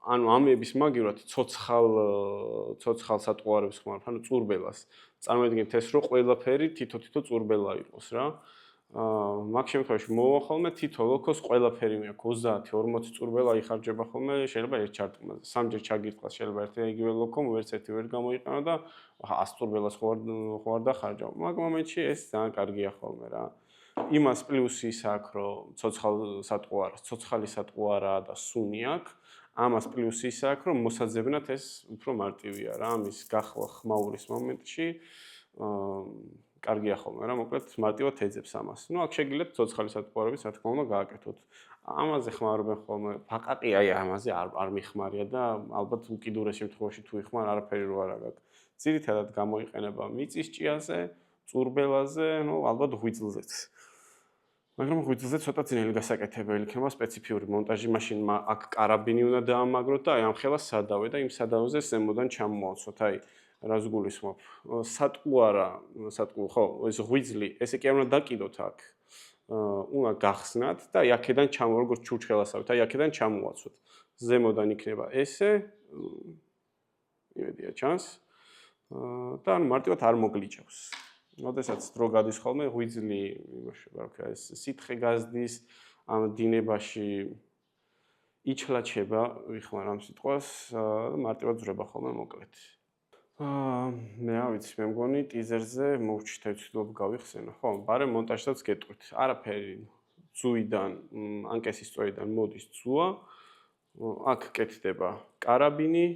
ანუ ამების მაგივრად ცოცხალ სატყუარებს ხმარობ, ანუ წურბელას. წარმოიდგინეთ ეს რომ ყველაფერი თითო წურბელა იყოს რა. მაგ შემთხვევაში მოვა ხოლმე თითო ლოქოს ყველაფერი მეაქვს 30-40 წურბელა იხარჯება ხოლმე შეიძლება ერთ ჩარტყმაზე. სამჯერ ჩაგირთყას შეიძლება ერთი იგივე ლოქო, ვერც ერთი ვერ გამოიყენო და 100 წურბელას ხო არ დახარჯავ. მაგ მომენტში ეს ძალიან კარგია ხოლმე რა. იმას პლუსი ის აქვს რომ ცოცხალი სატყუარა და სუნი აქვს. ამას პლუსი ის აქვს რომ მოსაძებნად ეს უფრო მარტივია რა. ამის გახვა ხმაურის მომენტში კარგია ხოლმე რა, მოკლედ მარტივად ეძებს ამას. ნუ აქ შეგიძლიათ ცოცხალი სატყუარების რა თქმა უნდა გააკეთოთ. ამაზე ხმარობენ ხოლმე, ფაყატი აი ამაზე არ მიხმარია და ალბათ უკიდურეს შემთხვევაში თუ იხმარ არაფერი რო არ აქვს. ძირითადად გამოიყენება მიწის ჭიაზე, წურბელაზე, ნუ ალბათ ღვიძლზეც. მაგრამ ღვიძლზე ცოტა ძნელი გასაკეთებელი იქნება სპეციფიური მონტაჟი, მაშინ აქ კარაბინი უნდა დაამაგროთ და აი ამ ხელას სადავე და იმ სადავეზე ზემოდან ჩამოაცვოთ. აი რას გულისხმობ? სატყუ ხო, ეს ღვიძლი, ესე კი არ უნდა დაკიდოთ აქ. უნდა გახსნათ და აი აქედან როგორც ჩურჩხელასავით, აი აქედან ჩამოაცვოთ. ზემოდან იქნება ესე, იმედია ჩანს. და ანუ მარტივად არ მოგლიჭავს. როდესაც დრო გადის ხოლმე ღვიძლი, იმაშება რა ქვია, ეს სითხე გაზდის ამ დინებაში იჩლაჩება, ვიხმარ ამ სიტყვას, მარტივად ზრება ხოლმე მოკლედ. მე არ ვიცი, მე მგონი ტიზერზე მოვჩითე ვცდილობ გავიხსენო. ხო, ბარემ მონტაჟსაც გეტყვით. არაფერი ძუიდან, ანკესის წვერიდან მოდის ძუა. აქ კეთდება კარაბინი.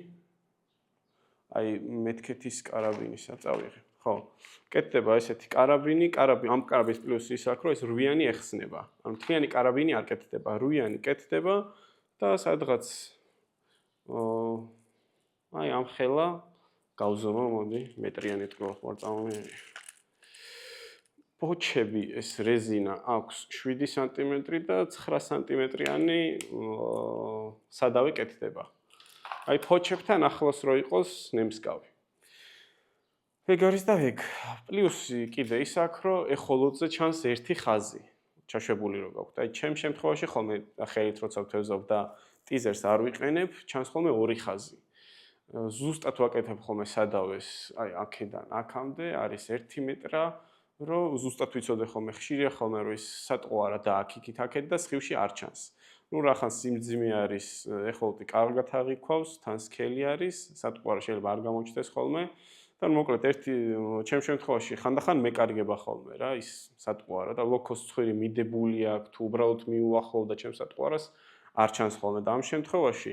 აი მეთქეთის კარაბინისა წავიღე. ხო. კეთდება ესეთი კარაბინი, ამ კარაბინის პლუსი ის აქვს, რომ ეს რვიანი ეხსნება. ანუ მთლიანი კარაბინი არ კეთდება, რვიანი კეთდება და სადღაც აი ამ ხელა გავზომო, მოდი, მეტრიანი ტყუილ ხوار წამომიერი. პოჩები ეს რეზინა აქვს 7 სანტიმეტრი და 9 სანტიმეტრიანი სადავე კეთდება. აი პოჩებთან ახლოს რო იყოს ნემსკავი. ეგ არის და ეგ. პლუსი კიდე ის აქვს, რომ ეხოლოდზე ჩანს ერთი ხაზი. ჩაშვებული რო გაქვთ. აი ჩემ შემთხვევაში ხოლმე ხელით როცა ვთევზავ და ტიზერს არ ვიყენებ, ჩანს ხოლმე ორი ხაზი. ზუსტად ვაკეთებ ხოლმე სადავეს, აი აქედან აქამდე არის 1 მეტრა, რომ ზუსტად ვიცოდე ხოლმე ხშირია ხოლმე რომ ის სატყუარა და აქ-იქით აქეთ და სხივში არ ჩანს. ნუ რახან სიმძიმე არის, ეხოლოდი კარგად აღიქვავს, თან სქელი არის, სატყუარა შეიძლება არ გამოჩნდეს ხოლმე. და მოკლედ ჩემ შემთხვევაში ხანდახან მეკარგება ხოლმე რა ის სატყუარა და ლოქოს ცხვირი მიდებული აქვს თუ უბრალოდ მიუახლოვ და ჩემს სატყუარას არ ჩანს ხოლმე და ამ შემთხვევაში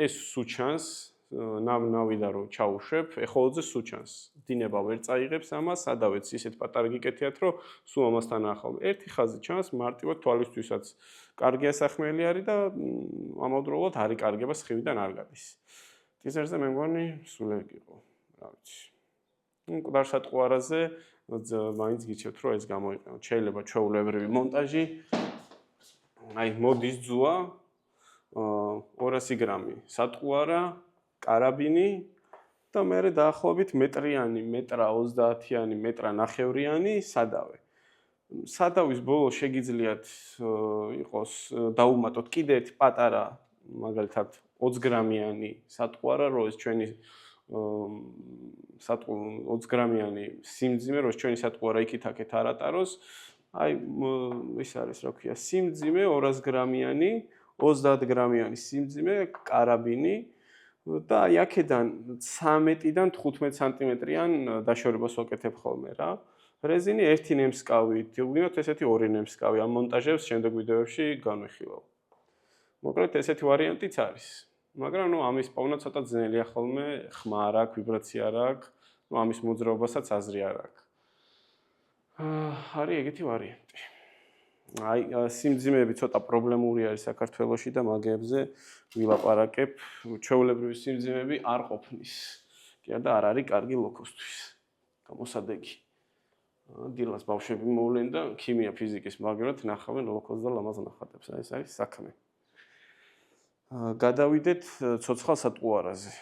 ეს სულ ჩანს ნავიდან რომ ჩაუშვებ ეხოლოძე სულ ჩანს დინება ვერ წაიღებს ამას სადავეც ისეთ პატარა გიკეთიათ რომ სულ ამასთან ახალ ერთი ხაზი ჩანს მარტივად თვალისთვისაც კარგი ასახმელი არის და ამავდროულად არ იკარგება სხივიდან არ გადის ტიზერზე მე მგონი სულ ეგ იყო რა ვიცი მკვდარ სატყუარაზე მაინც გიჩვენებთ რომ ეს გამოიყენოთ შეიძლება ჩვეულებრივი მონტაჟი აი მოდის ძუა 200 გრამი სატყუარა, კარაბინი და მე დაახლოებით მეტრიანი, მეტრა 30-იანი, მეტრა ნახევრიანი სადავე. სადავის ბოლო შეგიძლიათ იყოს დაუმატოთ კიდე ერთი პატარა, მაგალითად 20 გრამიანი სატყუარა, რო ეს ჩვენი 20 გრამიანი სიმძიმე, რო ჩვენი სატყუარა იქით-აქეთ არ ატაროს, აი ის არის, რა ქვია, სიმძიმე 200 გრამიანი, 30 გრამიანი სიმძიმე, კარაბინი და აი აქედან 13-დან 15 სანტიმეტრიან დაშორებას ვაკეთებ ხოლმე რა. რეზინი ერთი ნემსკავი, გიგინოთ ესეთი ორი ნემსკავი, ამ მონტაჟებს შემდეგ ვიდეოებში განვიხილავ. მოკლედ ესეთი ვარიანტიც არის. მაგრამ ნუ ამის პოვნა ცოტა ძნელია ხოლმე, ხმა არ აქვს, ვიბრაცია არ აქვს, ნუ ამის მოძრაობასაც აზრი არ აქვს. არის ეგეთი ვარიანტი. აი სიმძიმეები ცოტა პრობლემური არის საქართველოში და მაგებზე ვილაპარაკებ. ჩვეულებრივი სიმძიმეები არ ყოფნის. კი არა და არ არის კარგი ლოქოსთვის. გამოსადეგი. დილას ბავშვები მოვლენ და ქიმია, ფიზიკის მაგრად ნახავენ ლოქოს და ლამაზ ნახატებს. აი ეს არის საქმე. გადავიდეთ ცოცხალ სატყუარაზე.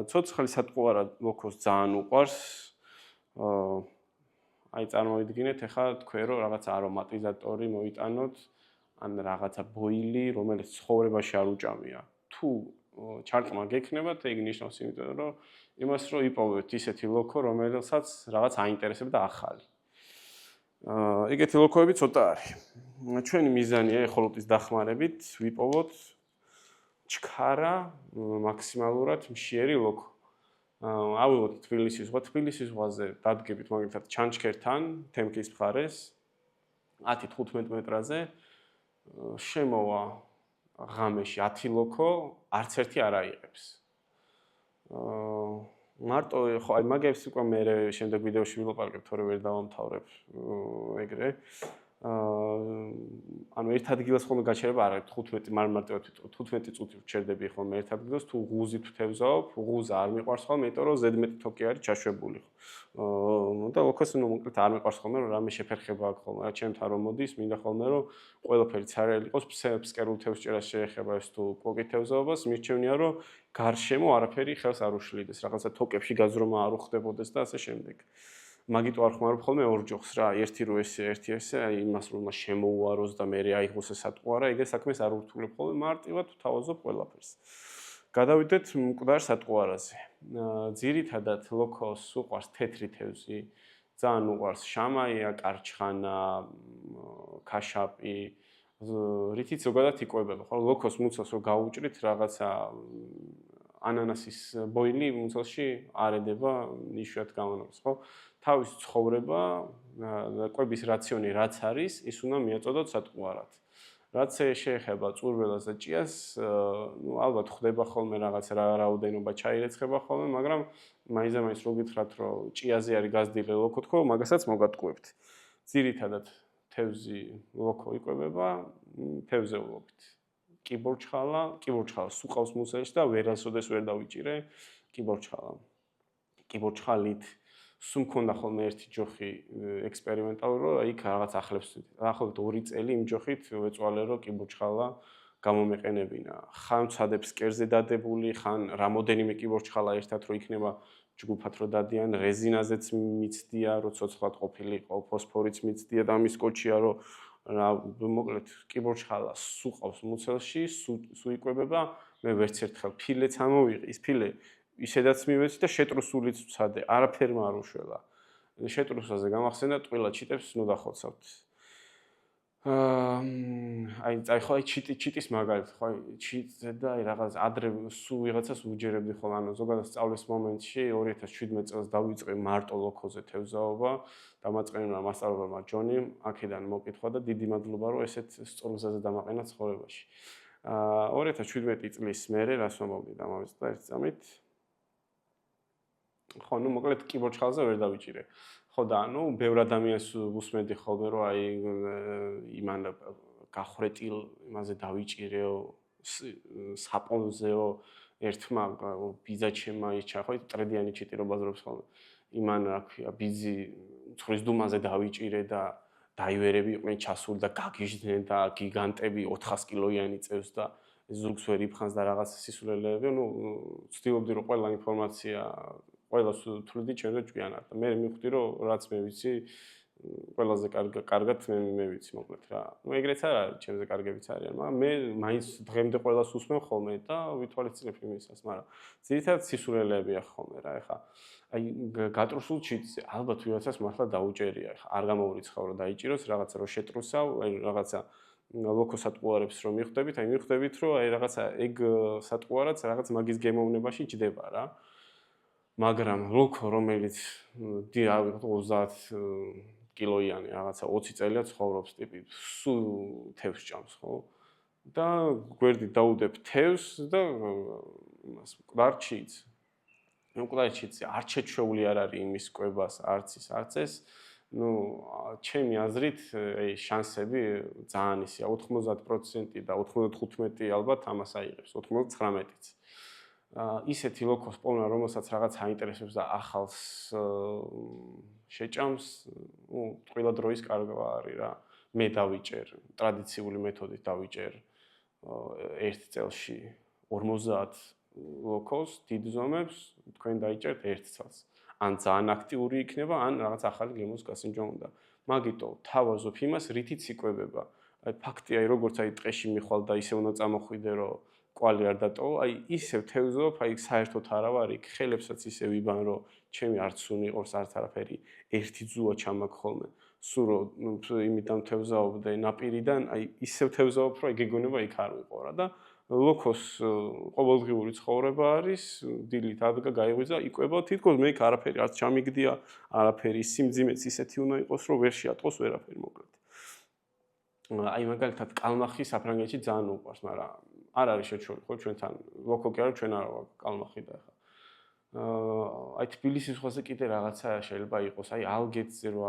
ცოცხალი სატყუარა ლოქოს ძალიან უყვარს. აი წარმოვიდგინეთ, ეხლა თქვენ რომ რაღაც არომატიზატორი მოიტანოთ, ან რაღაცა ბოილი, რომელიც ცხოვრებაში არ უჭამია. თუ ჩარტმა გექნებათ, ეგ ნიშნავს იმას, რომ იპოვეთ ისეთი ლოქო, რომელსაც რაღაც აინტერესებდა ახალი. ეგეთი ლოქოები ცოტა არის. ჩვენი მიზანია ეხოლოტის დახმარებით ვიპოვოთ ჩქარა, მაქსიმალურად მშიერი ლოქო. ავიღოთ თბილისის ზღვა, თბილისის ზღვაზე დადგებით მაგალითად ჩანჩქერთან, თემკის მხარეს, 10-15 მეტრაზე შემოვა ღამეში 10 ლოქო, არც ერთი არ აიღებს. მარტო ხო აი მაგებს უკვე მე შემდეგ ვიდეოში ვილაპარაკებ, თორე ვერ დავამთავრებ ეგრე. ანუ ერთ ადგილას ხოლმე გაჩერება არ არის 15 მარტივად 15 წუთი ვჩერდები ხოლმე ერთ ადგილას, თუ ღუზით ვთევზაობ, ღუზა არ მიყვარს ხოლმე, იმიტომ რომ ზედმეტი თოკი არის ჩაშვებული. და ლოქოს ნუ მოკლედ არ მიყვარს ხოლმე, რომ რამე შეფერხება აქვს ხოლმე, რა ჩემთან რომ მოდის, მინდა ხოლმე რომ ყველაფერი ცარიელი იყოს, ფსკერულ თევზჭერას შეეხება ეს თუ კოკით თევზაობას, მირჩევნია რომ გარშემო არაფერი ხელს არ უშლიდეს, რაღაცა თოკებში გაზრომა არ უხდებოდეს და ასე შემდეგ. მაგიტო არ ხმარობ ხოლმე ორ ჯოხს რა, ერთი რო ესე, ერთი ესე, აი იმას რომ შემოუაროს და მე აიღოს ეს სატყუარა, ეგრე საქმეს არ ურთულებ ხოლმე, მარტივად ვთავაზობ ყველაფერს. გადავიდეთ მკვდარ სატყუარაზე. ძირითადად ლოქოს უყვარს თეთრი თევზი, ძალიან უყვარს შამაია, კარჩხანა, ქაშაპი, რითიც ზოგადად იკვებება, ხო, ლოქოს მუცელს რო გაუჭრით რაღაცა ანანასის ბოილი მუცელში არ ედება, იშვიათ გამონაკლისს, ხო? თავის ცხოვრება, კვების რაციონი რაც არის, ის უნდა მიაწოდოთ სატყუარად. რაც შეეხება წურველას და ჭიას, ნუ ალბათ ხდება ხოლმე რაღაც რაოდენობა ჩაირეცხება ხოლმე, მაგრამ მაინც რო გითხრათ, რომ ჭიაზე არის გაზრდილი ლოქო თქო, მაგასაც მოგატყუებთ. ძირითადად თევზი ლოქო იკვებება თევზეულობით. კიბორჩხალა სუყავს მუცელში და ვერასოდეს ვერ დავიჭირე კიბორჩხალა. კიბორჩხალით სულ მქონდა ხოლმე ერთი ჯოხი ექსპერიმენტალური, რომ იქ რაღაც ახლებს დაახლოებით 2 წელი იმ ჯოხით ვეწვალე, რომ კიბორჩხალა გამომეყენებინა. ხან ვცადებს კერზე დადებული, ხან რამოდენიმე კიბორჩხალა ერთად რო იქნება ჯგუფად რო დადიან, რეზინაზეც მიცდია, რო ცოცხლად ყოფილიყო, ფოსფორიც მიცდია და ამის კოჩია, რომ მოკლედ კიბორჩხალა სუყავს მუცელში, სუ იკვებება, მე ვერც ერთხელ ფილეც ამოვიღე, ის ფილე ისედაც მივეცი და შეტრუსულიც ვცადე, არაფერმა არ უშველა. შეტრუსაზე გამახსენდა ტყილა ჩიტებს ნუ დახოცავთ. აი ხო აი ჩიტის მაგალითად, ხო ჩიტზე და აი რაღაც ადრე სულ ვიღაცას უჯერებდი ხოლმე, ანუ ზოგადად სწავლის მომენტში 2017 წელს დავიწყე მარტო ლოქოზე თევზაობა, დამაწყენებმა მასწავლებელმა ჯონიმ, აქედან მოკითხვა და დიდი მადლობა რომ ესეთ სწორ გზაზე დამაყენა ცხოვრებაში. 2017 წლის მერე რას მომავდი დამავიწყდა ერთ წამით. ხო, ნუ მოკლედ კიბორჩხალზე ვერ დავიჭირე. ხო და ანუ ბევრ ადამიანს უსმენდი ხოლმე რომ აი იმან გახრეტილ იმაზე დავიჭირეო საპონზეო ერთმა ბიზაჩემა იჩა ხო ტრედიანი ჩიტი რო ბაზრობს ხოლმე იმან რა ქვია ბიზი ცხრის დუმაზე დავიჭირე და დაივერები იყვნენ ჩასული და გაგიჟდნენ და გიგანტები 400 კილოიანი წევს და ზურგს ვერ იფხანს და რაღაც სისულელეები, ვცდილობდი რომ ყველა ინფორმაცია ყველას თვლიდი ჩემზე ჭკვიანად და მე მივხვდი რომ რაც მე ვიცი ყველაზე კარგად მე ვიცი მოკლედ რა. ეგრეც არ არის, ჩემზე კარგებიც არიან, მაგრამ მე მაინც დღემდე ყველას უსმენ ხოლმე და ვითვალისწინებ იმისას, მაგრამ ძირითადად სისულელეებია ხოლმე რა, ეხა აი გატრუსულ ჩიტზე ალბათ ვიღაცას მართლა დაუჭერია, ეხა არ გამოურიცხავ რომ დაიჭიროს, რაღაცა რომ შეტრუსავ, აი რაღაცა ლოკო სატყუარებს რომ მიხვდებით, აი მიხვდებით რომ აი რაღაცა ეგ სატყუარაც რაღაც მაგის გემოვნებაში ჯდება რა. მაგრამ ლოკო რომელიც ავიღოთ 30 კილოიანი რაღაცა 20 წელია ცხოვრობს ტიპი, სულ თევს ჭამს, ხო? და გვერდით დაუდებ თევს და იმას მკვდარჩიც. მკვდარჩიც არ შეჩვეული არ არის იმის კვებას, არც ის, არც ეს. ჩემი აზრით, აი შანსები ძალიან ისია, 90% და 95 ალბათ ამას აიღებს, 99-იც. ისეთი ლოკოს პოვნა, რომელსაც რაღაც აინტერესებს და ახალს შეჭამს, ყველა დროის კარგვა არის რა. მე დავიჭერ, ტრადიციული მეთოდით დავიჭერ ერთ წელში 50 ლოკოს დიდ ზომებს, თქვენ დაიჭერთ ერთ წელს. ან ძალიან აქტიური იქნება, ან რაღაც ახალი გემოს გასინჯვა უნდა. მაგიტო თავაზობ იმას, რითიც იკვებება. აი ფაქტია, როგორც აი ტყეში მიხვალ და ისე უნდა წამოხვიდე, რომ კვალი არ დატოვო, აი ისევ თევზობ, აი საერთოდ არა ვარ იქ, ხელებსაც ისე ვიბან, რომ ჩემი არც უნი ყავს, არც არაფერი, ერთი ძუა ჩამაგ ხოლმე. სულ რომ იმიდან თევზაობ და ნაპირიდან, აი ისევ თევზაობ, რომ ეგეგონება იქ არ ვიყო რა და ლოკოს ყოველდღიური ცხოვრება არის, დილით ადგა გაიღვიძა, იკვება, თითქოს მე იქ არაფერი არც ჩამიგდია, არაფერი სიმძიმეც ისეთი უნდა იყოს, რომ ვერ შეატყოს ვერაფერი მოკლედ. აი მაგალითად კალმახი საფრანგეთში ძალიან უყვარს, მაგრამ არ არის შეჩვეული, ხო, ჩვენთან ლოკო კი არა, ჩვენ არ ვარ კალმახი და ხა. აი თბილისის ზღვაზე კიდე რაღაცა შეიძლება იყოს, აი ალგეთზე რო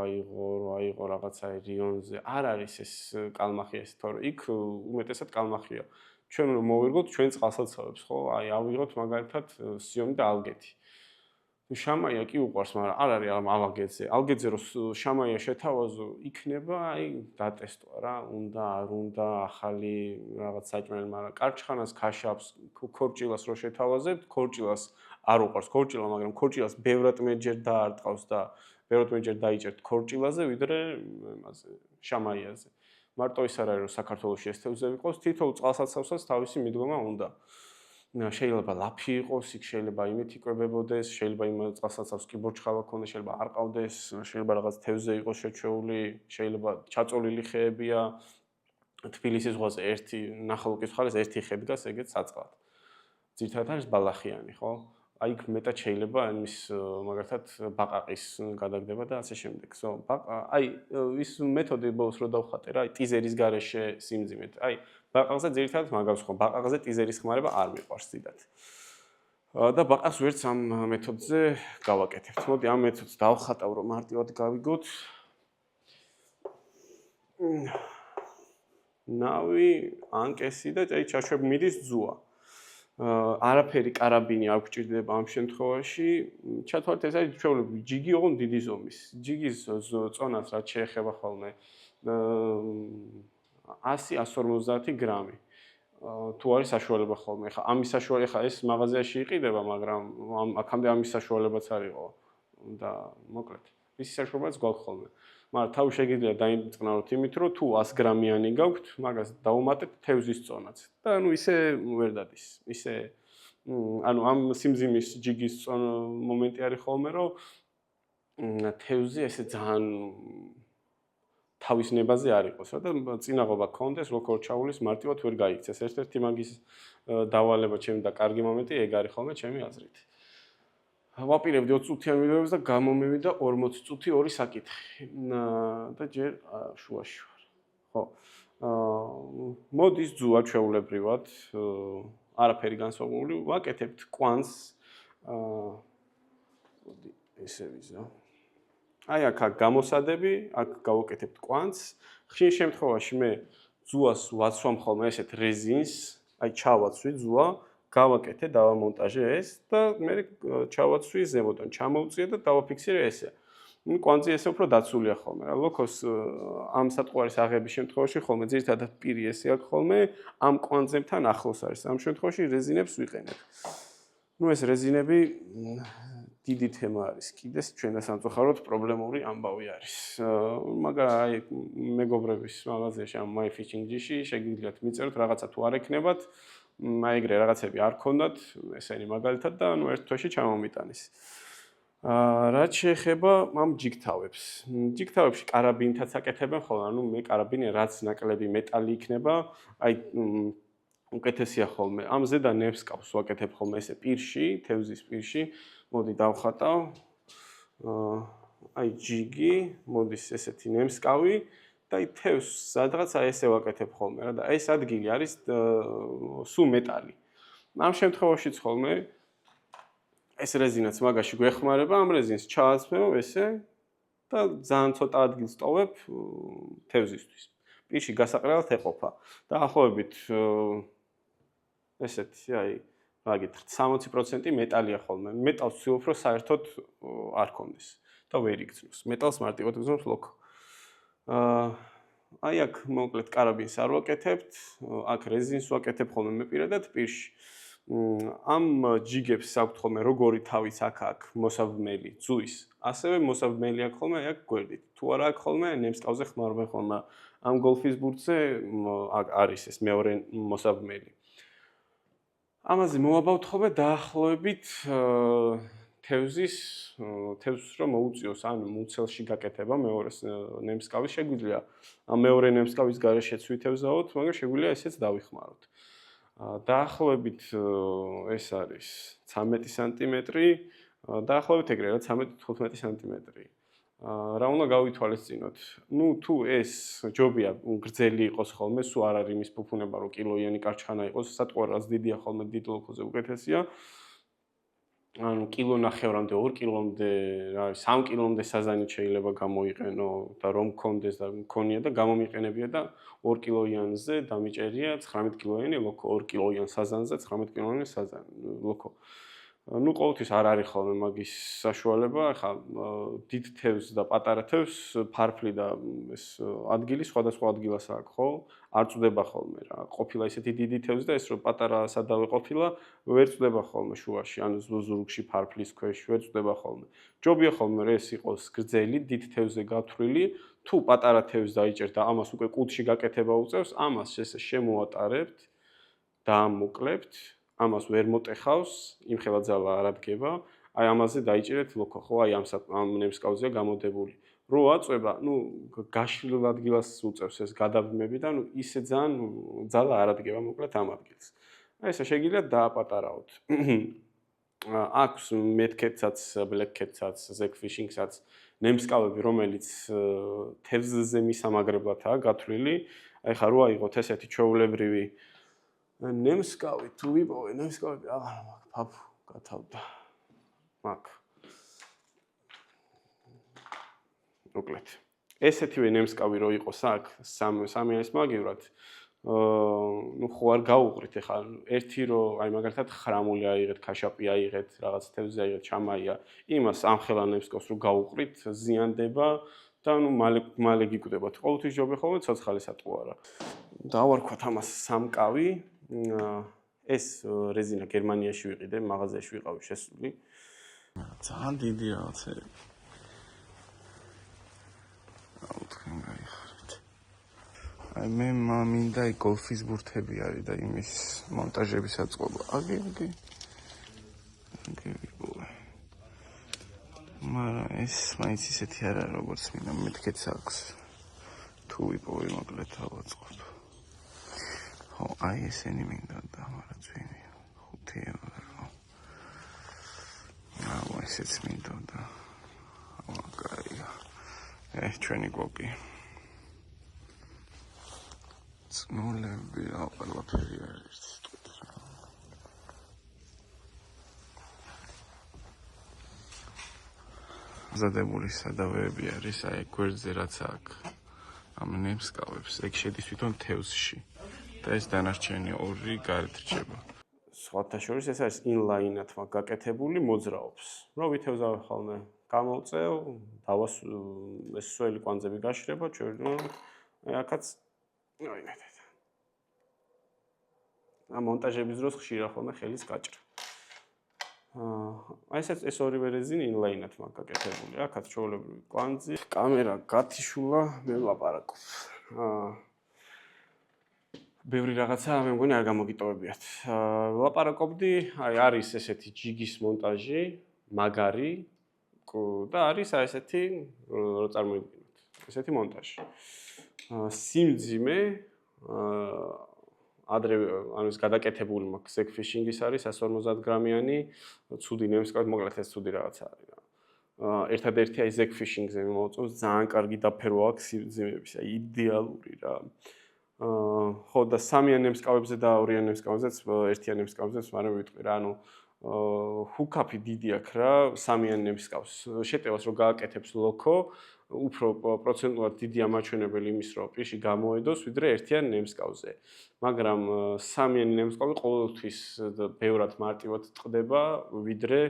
აიღო რაღაცა რიონზე. არ არის ეს კალმახი ეს, თორე იქ უმეტესად კალმახია. ჩვენ რომ მოვირგოთ ჩვენ წყალსაცავებს, ხო? აი ავიღოთ მაგალითად სიონი და ალგეთი. შამაია კი უყვარს, მაგრამ არ არის ალგეთზე. ალგეთზე რო შამაია შეთავაზო, იქნება, აი დატესტვა რა, უნდა არ უნდა ახალი რაღაც საჭმელი, მაგრამ კარჩხანას, ქაშაპს, ქორჭილას რო შეთავაზებთ, ქორჭილას არ უყვარს ქორჭილა, მაგრამ ქორჭილას ბევრად მეჯერ დაარტყავს და ბევრად მეჯერ დაიჭერთ ქორჭილაზე, ვიდრე იმაზე, შამაიაზე. მარტო ის არ არის, რომ საქართველოში ეს თევზები ყავს, თითოეულ წყალსაცავსაც თავისი მიდგომა უნდა. შეიძლება ლაფი იყოს, იქ შეიძლება იმით იკვებებოდეს, შეიძლება იმ წყალსაცავს კი ბორჩხავა ქონდეს, შეიძლება არ ყავდეს, შეიძლება რაღაც თევზე იყოს შეჩვეული, შეიძლება ჩაწოლილი ხეებია. თბილისის ზღვაზე ერთი ნახალუკის მხარეს ერთი ხე დგას, ეგეც საწყლად. ძირითადად არის ბალახიანი, ხო? აი იქ მეტად შეიძლება იმის მაგალითად ბაყაყის გადაგდება და ასე შემდეგ. აი ის მეთოდი ბოლოს რო დავხატე რა, აი ტიზერის გარეშე სიმძიმეთ. აი ბაყაყზე ძირითადად მაგავს ხო, ბაყაყზე ტიზერის ხმარება არ მიყვარს დიდად. და ბაყაყს ვერც ამ მეთოდზე გავაკეთებთ. მოდი ამ მეთოდს დავხატავ რომ მარტივად გავიგოთ. ნავი, ანკესი და აი ჩაშვებ მიდის ძუა. არაფერი კარაბინი არ გვჭირდება ამ შემთხვევაში. ჩათვალეთ ეს არის ჩვეულებრივი ჯიგი ოღონდ დიდი ზომის. ჯიგის წონას რაც შეეხება ხოლმე 100-150 გრამი. თუ არის საშუალება ხოლმე. ხა ამის საშუალება ხა ეს მაღაზიაში იყიდება, მაგრამ აქამდე ამის საშუალებაც არ იყო და მოკლედ. ისი საშუალებაც გვაქვს ხოლმე. მაგრამ თავი შეგიძლია დაიწყნაროთ იმით, რომ თუ 100 გრამიანი გაქვთ, მაგას დაუმატებთ თევზის წონაც. და ისე ვერ დადის. ისე ამ სიმძიმის ჯიგის მომენტი არის ხოლმე, რომ თევზი ესე ძალიან თავის ნებაზე არ იყოს, და წინაღობა გქონდეს, როგორ ჩაულის მარტივად ვერ გაიქცეს. ერთ-ერთი მაგის დავალება ჩემი და კარგი მომენტი ეგ არის ხოლმე ჩემი აზრით. ვაპირებდი 20 წუთიან ვიდეოებს და გამომივიდა 40 წუთი 2 საკითხი. და ჯერ შუაში ვარ. ხო. მოდის ძუა ჩვეულებრივად, არაფერი განსხვავებული, ვაკეთებთ კვანს. მოდი ესე ვიზა. აი აქ გამოსადები, აქ გავაკეთებთ კვანს. ხშირ შემთხვევაში მე ძუას ვაცვამ ხოლმე ესეთ რეზინს, აი ჩავაცვი ძუა, გავაკეთე, დავამონტაჟე ეს და მე ჩავაცვი ზემოდან, ჩამოვწიე და დავაფიქსირე ესე. კვანძი ესე უფრო დაცულია ხოლმე რა. ლოქოს ამ სატყვარის აღების შემთხვევაში ხოლმე ძირითადად პირი ესე აქვს ხოლმე ამ კვანძებთან ახლოს არის. ამ შემთხვევაში რეზინებს ვიყენებ. ეს რეზინები დიდი თემა არის. კიდეს ჩვენ დასამწუხაროდ პრობლემური ამბავი არის. მაგრამ აი მეგობრების მაღაზიაში ამ My Fishing Dish-ში შეგიძლიათ მიწეროთ რაღაცა თუ არ ეკნებათ, აი ეგრე რაღაცები არ ქონდათ, ესენი მაგალითად და ერთ თვეში ჩამომიტანის. რაც შეეხება ამ ჯიგთავებს. ჯიგთავებში კარაბინითაც აკეთებენ ხოლმე, მე კარაბინი რაც ნაკლები მეტალი იქნება, აი უკეთესია ხოლმე. ამ ზედა ნემსკავს ვაკეთებ ხოლმე ესე პირში, თევზის პირში. მოდი დავხატავ. აი ჯიგი, მოდის ესეთი ნემსკავი და აი თევზს სადღაც აი ესე ვაკეთებ ხოლმე რა და ეს ადგილი არის სულ მეტალი. ამ შემთხვევაშიც ხოლმე ეს რეზინაც მაგაში გვეხმარება, ამ რეზინს ჩააცმევ ესე და ძალიან ცოტა ადგილს ტოვებ თევზისთვის. პირში გასაყრელად ეყოფა. დაახლოებით ესეთი აი რა გითხრათ 60% მეტალია ხოლმე. მეტალს ვცდილობ რომ საერთოდ არ კონდეს და ვერ იგრძნოს. მეტალს მარტივად გრძნობს ლოქო. აი აქ მოკლედ კარაბინს არ ვაკეთებთ, აქ რეზინს ვაკეთებ ხოლმე მე პირადად პირში. ამ ჯიგებს აქვთ ხოლმე როგორი თავის აქ მოსაბმელი ძუის, ასევე მოსაბმელი აქვს ხოლმე აქ გვერდით. თუ არა აქვს ხოლმე ნემსკავზე ხმარობენ ხოლმე ამ გოლფის ბურთზე არის ეს მეორე მოსაბმელი. ამაზე მოვაბავთ ხოლმე დაახლოებით თევზს რომ მოუწიოს ან მუცელში გაკეთება მეორეს ნემსკავის შეგვიძლია ამ მეორე ნემსკავის გარეშეც ვითევზაოთ, მაგრამ შეგვიძლია ესეც დავიხმაროთ. დაახლოებით ეს არის 13 სანტიმეტრი, დაახლოებით ეგრე რა 13-15 სანტიმეტრი. რა უნდა გავითვალისწინოთ? თუ ეს ჯობია გრძელი იყოს ხოლმე, სულ არ არის იმის ფუფუნება, რომ კილოიანი კარჩხანა იყოს, სატყვარ რაც დიდია ხოლმე დიდ ლოქოზე უკეთესია. ანუ კილო ნახევრამდე, 2 კილომდე, რა ვიცი, 3 კილომდე საზანით შეიძლება გამოიყენო და რომ მქონდეს და მქონია და გამომიყენებია და 2 კილოიანზე დამიჭერია 19 კილოიანი ლოქო, 2 კილოიან საზანზე 19 კილოიანი საზანი ლოქო. ყოველთვის არ არის ხოლმე მაგის საშუალება, ახლა დიდ თევზს და პატარა თევზს ფარფლი და ეს ადგილი სხვადასხვა ადგილას აქვს, ხო? არ წვდება ხოლმე რა. ყოფილა ისეთი დიდი თევზი და ეს რომ პატარა სადავე ყოფილა, ვერ წვდება ხოლმე შუაში, ან ზურგში ფარფლის ქვეშ ვერ წვდება ხოლმე. ჯობია ხოლმე რომ ეს იყოს გრძელი, დიდ თევზზე გათვლილი, თუ პატარა თევზს დაიჭერთ და ამას უკვე კუდში გაკეთება უწევს, ამას ესე შემოატარებთ და ამოკლებთ. ამას ვერ მოტეხავს, იმხელა ძალა არ ადგება, აი ამაზე დაიჭერეთ ლოქო, ხო, აი ამ ნემსკავზეა გამოდებული. რო აწვება, გაშლილ ადგილას უწევს ეს გადაბმები და ისე ძალიან ძალა არ ადგება მოკლედ ამ ადგილს. აი ესე შეგიძლიათ დააპატარაოთ. აქვს მეთქეთსაც, ბლეკეთსაც, ზეგფიშინგსაც ნემსკავები, რომელიც თევზზე მისამაგრებლადაა გათვლილი. აი ხა რო აიღოთ ესეთი ჩვეულებრივი ნემსკავი თუ ვიპოვე ნემსკავი აღარ მაქვს ფაფუ გათავდა მაგ მოკლედ ესეთივე ნემსკავი რო იყოს აქ სამი არის მაგივრად ხო არ გაუღრით ეხლა ერთი რო აი მაგალითად ხრამული აიღეთ ქაშაპი აიღეთ რაღაც თევზი აიღეთ ჩამაია იმას ამხელა ნემსკავს რო გაუღრით ზიანდება და მალე გიკვდებათ ყოველთვის ჯობია ხოლმე ცოცხალი სატყუარა დავარქვათ ამას სამკავი ეს რეზინა გერმანიაში ვიყიდე, მაღაზიაში ვიყავი შესული. ძალიან დიდი რაღაცები. აუთხენ გაიხარეთ. აი მე მინდა გოლფის ბურთები არის და იმის მონტაჟების აწყობა. აგი. მაგრამ ეს მაინც ისეთი არ არის, როგორც მინდა მეთქეც აქვს. თუ ვიპოვე მოკლედ ავაწყობ. აი ესენი მინდა და მაგრამ ძვინი 5 ევრო. ესეც მინდა და კაია. ჩვენი გოგი. წნულები რა ყველაფერი არის თვით რა. ზადებული სადავეები არის აი გვერდზე რაც აქვს. ამ ნემსკავებს ეგ შედის თვითონ თევზში. და ეს დანარჩენი ორი გარეთ რჩება. სხვათა შორის ეს არის ინლაინად გაკეთებული მოძრაობს. რო ვითევზავ ხოლმე გამოვწევ, დავას ეს სველი კვანძები გაშრება, ჩვენ აქაც ვინაიდან. მონტაჟების დროს ხშირად ხოლმე ხელის გაჭრა. ეს ორივე რეზინი inline-ად მაქვს გაკეთებული. აქაც ჩვეულებრივი კვანძი, კამერა გათიშულა, მე ვლაპარაკობ. ბევრი რაღაცა მე მგონი არ გამოგიტოვებიათ. ვლაპარაკობდი, არის ესეთი ჯიგის მონტაჟი, მაგარი და არის ესეთი რო წარმოიდგინოთ. ესეთი მონტაჟი. სიმძიმე ადრე ეს გადაკეთებული მაქვს ზეგფიშინგის არის 150 გრამიანი, ცუდი ნემსკავი, მოკლედ ეს ცუდი რაღაცა არის რა. ერთადერთი აი ზეგფიშინგზე მომწონს, ძალიან კარგი დაფერვა აქვს სიმძიმების, აი იდეალური რა. ხო და სამიან ნემსკავებზე და ორიან ნემსკავზეც, ერთიან ნემსკავზეც მაგრამ ვიტყვი რა, ანუ ჰუკაფი დიდი აქვს რა, სამიან ნემსკავს. შეტევას რო გააკეთებს ლოქო, უფრო პროცენტულად დიდია მაჩვენებელი იმის, რომ პირში გამოედოს, ვიდრე ერთიან ნემსკავზე. მაგრამ სამიანი ნემსკავი ყოველთვის ბევრად მარტივად წყდება, ვიდრე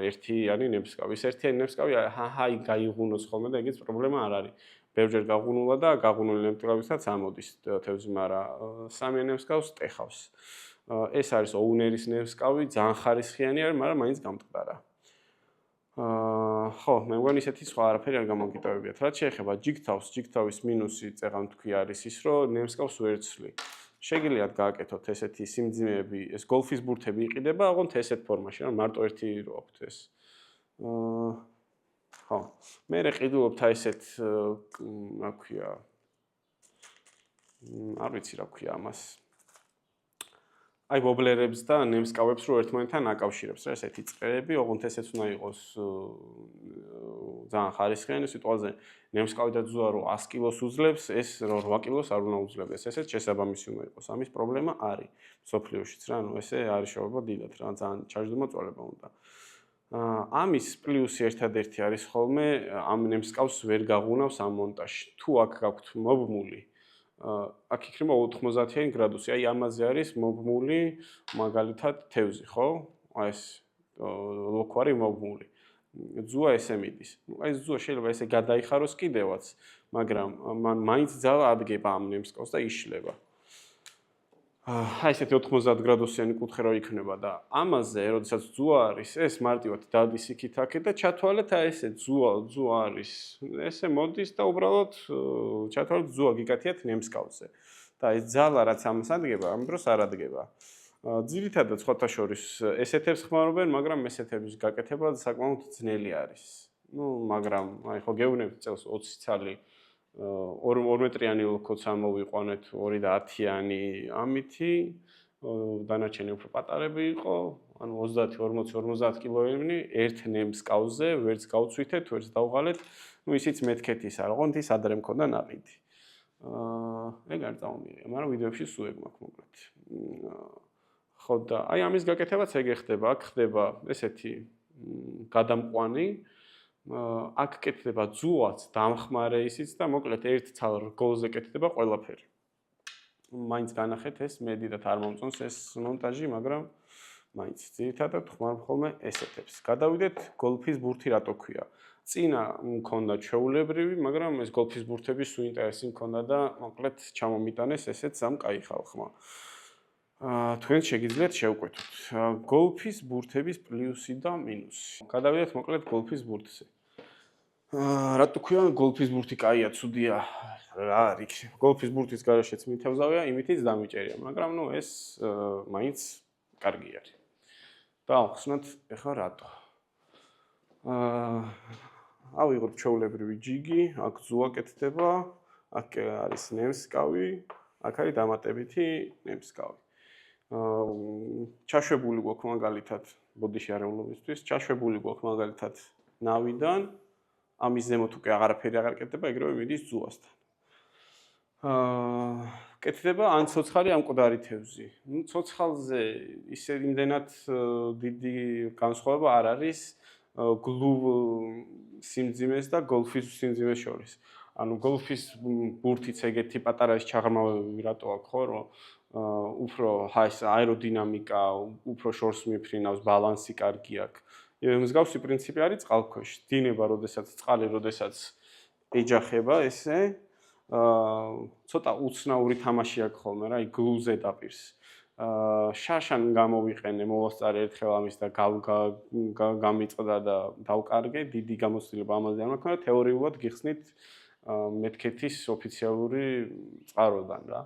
ერთიანი ნემსკავი. ეს ერთიანი ნემსკავი ჰაი გაიღუნოს ხოლმე და ეგეც პრობლემა არ არის. ბევრჯერ გაღუნულა და გაღუნული ნემსკავისაც ამოდის თევზი, მაგრამ სამიანი ნემსკავს ტეხავს. ეს არის ოუნერის ნემსკავი, ძალიან ხარისხიანი არის, მაგრამ მაინც გამტყდარა. ხო, მე მგონი ისეთი სხვა არაფერი არ გამოგიტოვებიათ. რაც შეეხება ჯიგთავს, ჯიგთავის მინუსი წეღან თქვი არის ის, რომ ნემსკავს ვერ ცვლი. შეგიძლიათ გააკეთოთ ესეთი სიმძიმეები, ეს გოლფის ბურთები იყიდება, ოღონდ ესეთ ფორმაში, რა მარტო ერთი რო აქვთ ეს. ხო, მე ყიდულობთ აი ესეთ რა ქვია. არ ვიცი რა ქვია ამას. აი ვობლერებს და ნემსკავებს რო ერთმანეთთან აკავშირებს რა ესეთი წრეები, ოღონდ ესეც უნდა იყოს ძალიან ხარისხიანი სიტუაციაზე. ნემსკავი და ძუა რო 100 კილოს უძლებს, ეს რო 8 კილოს არ უნდა უძლებდეს. ესეც შესაბამისი უნდა იყოს. ამის პრობლემა არის სოფლიოშიც რა, ანუ ესე არის შეუძლება დიდად რა, ძალიან ჩაჯდომაწვალება უნდა. ამის პლუსი ერთადერთი არის ხოლმე ამ ნემსკავს ვერ გაღუნავს ამ მონტაჟში. თუ აქ გაქვთ მობმული აქ იქნება 90 გრადუსი. აი ამაზე არის მობმული მაგალითად თევზი, ხო? აი ეს ლოქვარი მობმული. ძუა ესე მიდის. აი ეს ძუა შეიძლება ესე გადაიხაროს კიდევაც, მაგრამ მან მაინც ძალა ადგება ამ ნემსკავს და იშლება. აი ესეთი 90 გრადუსიანი კუთხე რო იქნება და ამაზე, როდესაც ძუა არის, ეს მარტივად დადის იქით-აქეთ და ჩათვალეთ აი ესე ძუა არის. ესე მოდის და უბრალოდ ჩათვალეთ ძუა გიკათიათ ნემსკავზე. და ეს ძალა რაც ამას ადგება, ამ დროს არ ადგება. ძირითადად სხვათა შორის ესეთებს ხმარობენ, მაგრამ ესეთების გაკეთება საკმაოდ ძნელი არის. მაგრამ აი ხო გეუბნებით წელს 20 ცალი 2 მეტრიანი ლოქოც ამოვიყვანეთ 2 და 10-იანი ამითი, დანარჩენი უფრო პატარები იყო, ანუ 30, 40, 50 კილოები ერთ ნემსკავზე, ვერც გავცვითეთ, ვერც დავღალეთ, ისიც მეთქეთის არ, ოღონდ ის ადრე მქონდა ნაყიდი. ეგ არ წამომიღია, მაგრამ ვიდეოებში სულ ეგ მაქვს მოკლედ. ხო და აი ამის გაკეთებაც ეგ ხდება, აქ ხდება ესეთი გადამყვანი აქ კეთდება ძუაც, დამხმარე ისიც და მოკლედ ერთ ცალ რგოლზე კეთდება ყველაფერი. მაინც განახეთ ეს მედიდათ არ მომწონს ეს მონტაჟი, მაგრამ მაინც ძირითადად ხმარ ხოლმე ესეთებს. გადავიდეთ გოლფის ბურთი რატო ქვია. წინა მქონდა ჩვეულებრივი, მაგრამ ეს გოლფის ბურთები სულ ინტერესი მქონდა და მოკლედ ჩამომიტანეს ესეც ამ კაი ხალხმა. თქვენ შეგიძლიათ შევკვეთოთ გოლფის ბურთების პლუსი და მინუსი. გადავიდეთ მოკლედ გოლფის ბურთზე. რატო ქვია გოლფის ბურთი კაია, ცუდია, რა არის? გოლფის ბურთის გარეშეც მითევზავია, იმითიც დამიჭერია, მაგრამ ნუ ეს მაინც კარგი არის. დავხსნათ ეხლა რატო. ავიღოთ ჩვეულებრივი ჯიგი, აქ ძუა კეთდება, აქ არის ნემსკავი, აქ არის დამატებითი ნემსკავი. ჩაშვებული გვაქვს მაგალითად ბოდიში არეულობისთვის, ჩაშვებული გვაქვს მაგალითად ნავიდან, ამის ზემოთ უკვე აღარაფერი აღარ კეთდება, ეგრევე მიდის ძუასთან. კეთდება ან ცოცხალი ან მკვდარი თევზი. ცოცხალზე ისე იმდენად დიდი განსხვავება არ არის გლუვ სიმძიმეს და გოლფის სიმძიმეს შორის. ანუ გოლფის ბურთიც ეგეთი პატარა ის ჩაღრმავებები რატო აქვს, ხო, რომ უფრო აეროდინამიკა, უფრო შორს მიფრინავს, ბალანსი კარგი აქვს. მსგავსი პრინციპი არის წყალქვეშ. დინება, როდესაც წყალი, როდესაც ეჯახება ესე, ცოტა უცნაური თამაში აქვს ხოლმე რა, გლუზ ზედაპირს. შაშან გამოვიყენე, მოვასწარე ერთხელ ამის და გამიწყდა და დავკარგე, დიდი გამოცდილება ამაზე არ მაქვს, თეორიულად გიხსნით მეთქეთის ოფიციალური წყაროდან რა.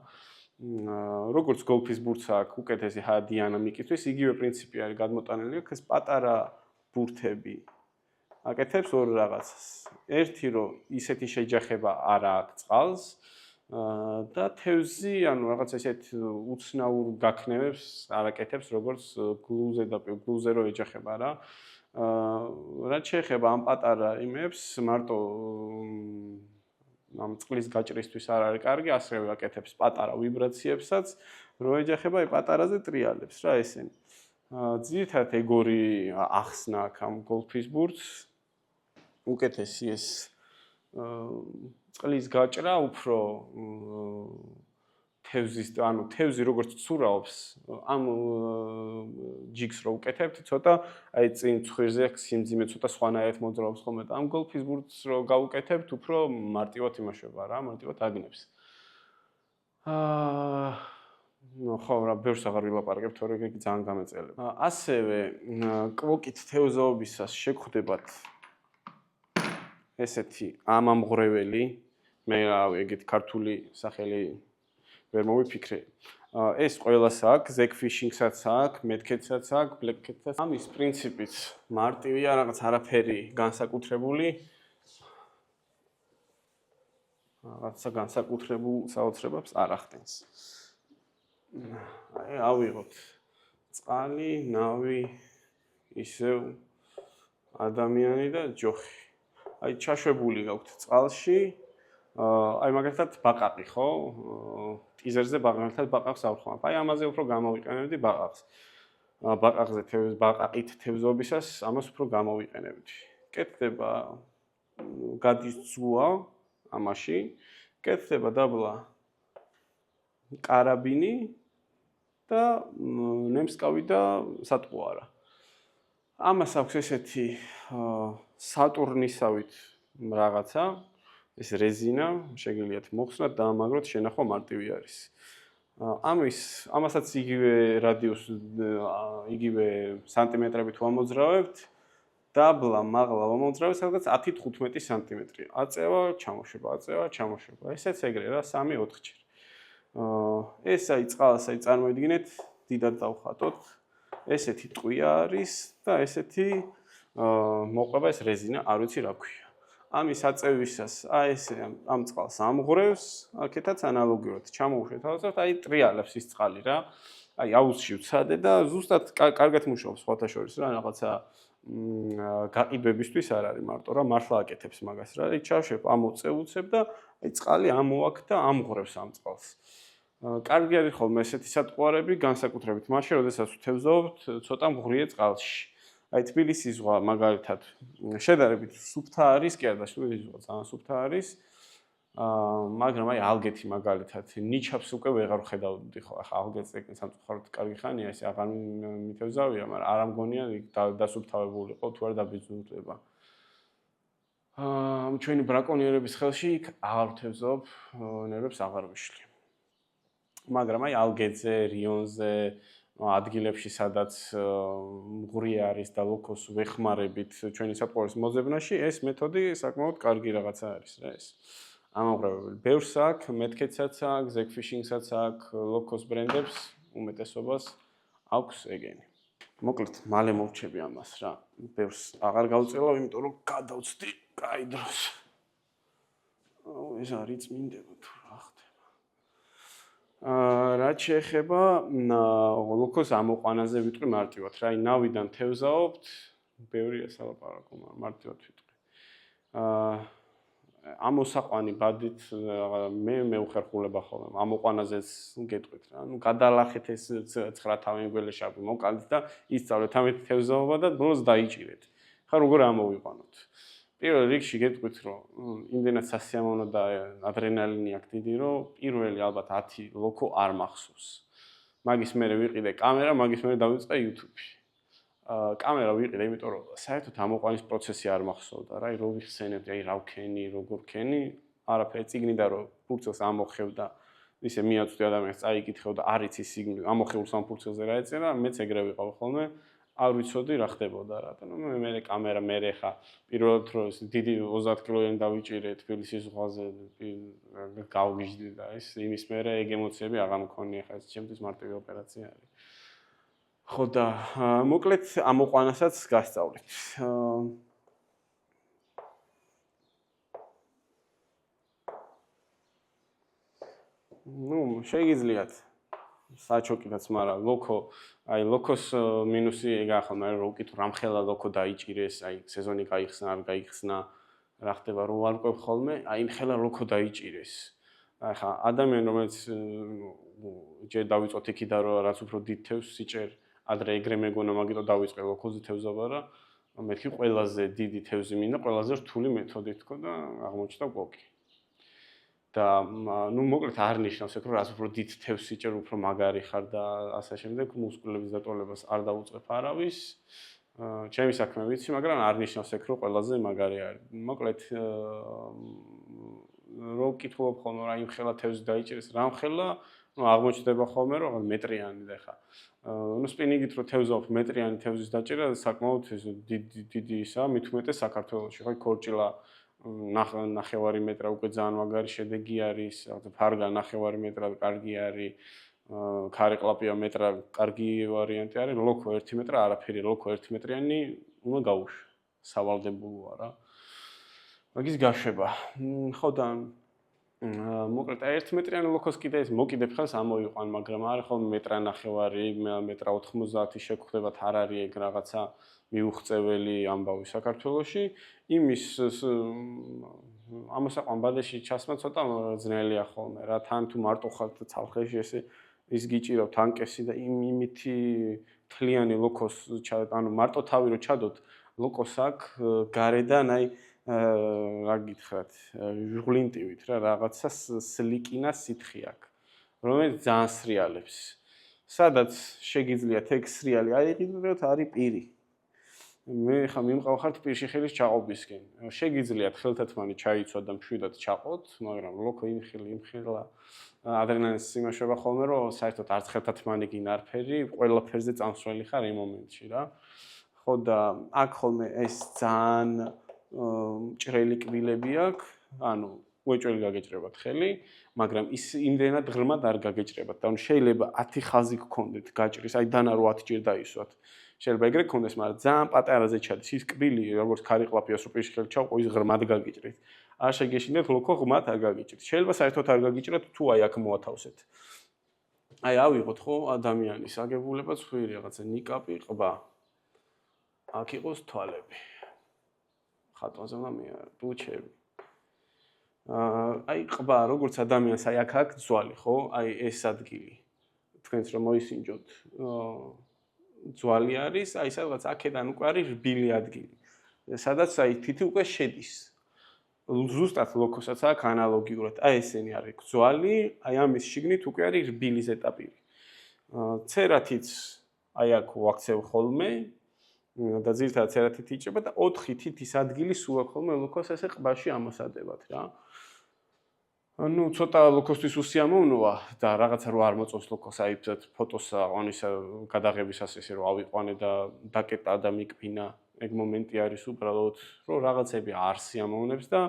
როგორც გოლფის ბურთს აქვს უკეთესი ჰაერდინამიკისთვის, იგივე პრინციპი არის გადმოტანილი, აქ ეს პატარა ბურთები აკეთებს ორ რაღაცას. ერთი რომ ისეთი შეჯახება არ აქვს წყალს და თევზი, ანუ რაღაც ესეთ უცნაურ გაქნევებს არ აკეთებს, როგორც გლუზე და გლუზე რო ეჯახება რა. რაც შეეხება ამ პატარა იმებს, მარტო ამ წყლის გაჭრისთვის არ არის კარგი, ასევე აკეთებს პატარა ვიბრაციებსაც, რო ეჯახება აი პატარაზე ტრიალებს რა ესენი. ძირითადად ეგორი ახსნა აქვს ამ გოლფის ბურთს. უკეთესი ეს წყლის გაჭრა უფრო თევზის, ანუ თევზი როგორც ცურაობს, ამ ჯიგს რო უკეთებთ, ცოტა აი წინ ცხვირზე აქვს სიმძიმე ცოტა სხვანაირად მოძრაობს ხოლმე და ამ გოლფის ბურთს რო გაუკეთებთ, უფრო მარტივად იმაშება რა, მარტივად აგნებს. ხო, რა ბევრს აღარ ვილაპარაკებ, თორე ეგ ძალიან გამეწელება. ასევე კვოკით თევზაობისას შეგხვდებათ ესეთი ამამღრეველი, მე ეგეთ ქართული სახელი ვერ მოვიფიქრე. ეს ყველას აქვს, ზეგფიშინგსაც აქვს, მეთქეთსაც აქვს, ბლეკკეტსაც. ამის პრინციპიც მარტივია, რაღაც არაფერი განსაკუთრებული. რაღაცა განსაკუთრებულ საოცრებებს არ ახდენს. აი, ავიღოთ წყალი, ნავი, ისევ ადამიანი და ჯოხი. აი, ჩაშვებული გაქვთ წყალში. აი, მაგალითად ბაყაყი, ხო? ტიზერზე მაგალითად ბაყაყს ავხმობ. აი, ამაზე უფრო გამოვიყენებდი ბაყაყს. ბაყაყით თევზობისას ამას უფრო გამოვიყენებდი. კეთდება გადის ძუა ამაში, კეთდება დაბლა კარაბინი და ნემსკავი და სატყო არა. ამას აქვს ესეთი სატურნისავით რაღაცა, ეს რეზინა, შეგიძლიათ მოხსნათ და ამაგროთ შენახვა მარტივი არის. ამასაც იგივე რადიუსს, იგივე სანტიმეტრებით ვამოძრავებთ. დაბლა, მაღლა ვამოძრავებთ, სადღაც 10-15 სანტიმეტრი. აწევა, ჩამოშება, აწევა, ჩამოშება. ესეც ეგრე რა, 3-4 ჯერ. ეს აი წყალს აი წარმოიდგინეთ, დიდად დავხატოთ. ესეთი ტყვია არის და ესეთი მოყვება ეს რეზინა, არ ვიცი რა ქვია. ამის აწევისას აი ესე ამ წყალს ამღრევს, აქეთაც ანალოგიურად ჩამოუშვეთ თავისთავად, აი ტრიალებს ის წყალი რა. აი აუზში ვცადე და ზუსტად კარგად მუშაობს სხვათა შორის რა, რაღაცა გაყიდვებისთვის არ არის მარტო რა, მართლა აკეთებს მაგას რა. აი ჩავშებ, ამოწევუცებ და აი წყალი ამოაქვს და ამღრევს ამ წყალს. კარგი არის ხოლმე ესეთი სატყვარები, განსაკუთრებით მაშინ, როდესაც ვთევზობთ ცოტა მღრიე წყალში. აი თბილისის ზღვა მაგალითად შედარებით სუფთა არის, კი არა, თბილისის ზღვა ძალიან სუფთა არის. მაგრამ აი ალგეთი მაგალითად ნიჩაბს უკვე ვეღარ ვხედავდი ხო, ახლა ალგეთს სამწუხაროდ კარგი ხანია, ესე აღარ მითევზავია, მაგრამ არ ამგონია დასუფთავებული იყო თუ არ დაბიძულდება. ჩვენი ბრაკონიერების ხელში იქ აღარ ვთევზობ, ნერვებს აღარ ვიშლი. მაგრამ აი ალგეთზე, რიონზე, ადგილებში, სადაც მღრიე არის და ლოკოს ვეხმარებით ჩვენი სატყუარის მოძებნაში, ეს მეთოდი საკმაოდ კარგი რაღაცა არის რა ეს. ამაღრევებელი. ბევრს აქვს, მეთქეთსაც აქვს, ზეგფიშინგსაც აქვს, ლოკოს ბრენდებს უმეტესობას აქვს ეგენი. მოკლედ, მალე მოვჩები ამას რა. ბევრს აღარ გავწელავ, იმიტომ რომ გადავწდი კაი დროს. ეს არის წმინდება თუ რა ხდება. რაც შეეხება ლოკოს ამოყვანაზე ვიტყვი მარტივად რა. აი ნავიდან თევზაობთ, ბევრია სალაპარაკო, მარტივად ვიტყვი. ამოსაყვანი ბადით მე მევხერხულება ხოლმე ამოყვანაზეც გეტყვით რა. ნუ გადალახეთ ეს 9 თავი გველეშაპი მოკალით და ისწავლეთ ამით თევზაობა და ბოლოს დაიჭირეთ. ხა როგორ ამოვიყვანოთ? პირველ რიგში გეტყვით რომ იმდენად სასიამოვნო და ადრენალინი აქვს დიდი რომ პირველი ალბათ 10 ლოკო არ მახსოვს. მაგის მერე ვიყიდე კამერა, მაგის მერე დავიწყე YouTube-ში. კამერა ვიყიდე, იმიტომ რომ საერთოდ ამოყვანის პროცესი არ მახსოვდა რა, რო ვიხსენებდი, რა ვქენი, როგორ ვქენი, არაფერი წიგნიდან რომ ფურცელს ამოხევდა, ისე მიაწვდი ადამიანს წაიკითხევ და არ იცი სიგნი, ამოხეულს ამ ფურცელზე რა ეწერა, მეც ეგრე ვიყავ ხოლმე, არ ვიცოდი რა ხდებოდა რა. და მე კამერა მე ხა პირველად რო დიდი 30 კილოიანი დავიჭირე თბილისის ზღვაზე, გავგიჟდი და ის იმის მერე ეგ ემოციები აღარ მქონია, ხა ეს ჩემთვის მარტივი ოპერაცია არის. ხო და მოკლედ ამოყვანასაც გასწავლით. შეგიძლიათ საჩოკიდაც, მაგრამ ლოკოს მინუსი ეგაა ხოლმე, რომ უკითხო რამხელა ლოკო დაიჭირეს, სეზონი გაიხსნა, არ გაიხსნა, რა ხდება, რო ვარკვევ ხოლმე, იმხელა ლოკო დაიჭირეს. ხა ადამიანი რომელიც ჯერ დავიწყოთ იქიდან, რომ რაც უფრო დიდ თევზს სიჭერ, ადრე ეგრე მეგონა, მაგიტომ დავიწყე ლოკოზე თევზობა რა. მეთქი ყველაზე დიდი თევზი მინდა, ყველაზე რთული მეთოდი თქო და აღმოჩნდა კოკი. და მოკლედ არ ნიშნავს ეგ რომ რაც უფრო დიდ თევზს სიჭერ, უფრო მაგარი ხარ და ასე შემდეგ, მუსკულების დატოლებას არ დაუწყებ არავის. ჩემი საქმე ვიცი, მაგრამ არ ნიშნავს ეგ რომ ყველაზე მაგარი არის. მოკლედ რო ვკითხულობ ხოლმე რა იმხელა თევზი დაიჭირეს, რამხელა, აღმოჩნდება ხოლმე რომ მეტრიანი და ხა. სპინინგით რო თევზობ მეტრიანი თევზის დაჭერა საკმაოდ დიდი ისა, მით უმეტეს საქართველოში, ხო, ქორჭილა ნახევარი მეტრა უკვე ძალიან მაგარი შედეგი არის, ფარგა ნახევარი მეტრა კარგი არის, ქარიკლაპია მეტრა კარგი ვარიანტი არის, ლოკო 1 მეტრა არაფერი, ლოკო 1 მეტრიანი უნდა გაუშვა, სავალდებულოა რა. მაგის გაშვება. ხო და მოკლედ 1 მეტრიანი ლოკოს კიდე ეს მოკიდებ ხელს ამოიყვან, მაგრამ არ ხოლმე მეტრა ნახევარი, მეტრა 90 შეგხვდებათ, არ არის ეგ რაღაცა მიუღწეველი ამბავი საქართველოში. იმის ამასაყვან ბადეში ჩასმა ცოტა ძნელია ხოლმე რა, თან თუ მარტო ხართ ცალხეში ესე ის გიჭირავთ ანკესი და იმითი თლიანი ლოკოს ანუ მარტო თავი რო ჩადოთ ლოკოს აქ გარედან რა გითხრათ, ჟღვლინტივით რა, რაღაცა სლიკინა სითხი აქვს, რომელიც ძალიან სრიალებს. სადაც შეგიძლიათ ეგ სრიალი აიყიდოთ, არის პირი. მე ხა მიმყავხართ პირში ხელის ჩაყობისკენ. შეგიძლიათ ხელთათმანი ჩაიცვა და მშვიდად ჩაყოთ, მაგრამ ლოკო იმხელა ადრენალინის იმაშობა ხოლმე, რომ საერთოდ არც ხელთათმანი გინ არაფერი, ყველაფერზე წამსვლელი ხარ იმ მომენტში რა. ხო და აქ ხოლმე ეს ძალიან ჭრელი კბილები აქვს, ანუ უეჭველი გაგეჭრებათ ხელი, მაგრამ ის იმდენად ღრმად არ გაგეჭრებათ. და შეიძლება 10 ხაზი გქონდეთ გაჭრის, დანა რო 10 ჯერ დაისვათ. შეიძლება ეგრე გქონდეს, მაგრამ ძალიან პატარაზე ჩადის ის კბილი, როგორც ქარიკლაპიას რო პირში ხელი ჩავყო, ის ღრმად გაგეჭრეთ. არ შეგეშინდეთ ლოკო ღრმად არ გაგეჭრეთ. შეიძლება საერთოდ არ გაგეჭრათ, თუ აქ მოათავსეთ. ავიღოთ ხო ადამიანის აგებულებაც ხვირი რაღაცა ნიკაპი, ყბა. აქ იყოს თვალები. ხატვაზე უნდა მიარ, ბუჩები. ყბა, როგორც ადამიანს აქ ძვალი, ხო? ეს ადგილი. თქვენს რომ მოისინჯოთ, ძვალი არის, სადღაც აქედან უკვე არის რბილი ადგილი. სადაც თითი უკვე შედის. ზუსტად ლოკოსაც აქ ანალოგიურად. ესენი არის ძვალი, ამის შიგნით უკვე არის რბილი ზედაპირი. ცერათიც აქ ვაქცევ ხოლმე. და ძირითადად ცერათით იჭრება და 4 თითის ადგილი სულ აქვს ხოლმე ლოკოს ესე ყბაში ამოსადებად რა. ანუ ცოტა ლოკოსთვის უსიამოვნოა და რაღაცა რო არ მოწონს ლოკოს ფოტოს აყვანისა გადაღებისას ესე რომ ავიყვანე და დაკეტა და მიკფინა ეგ მომენტი არის უბრალოდ რომ რაღაცები არ სიამოვნებს და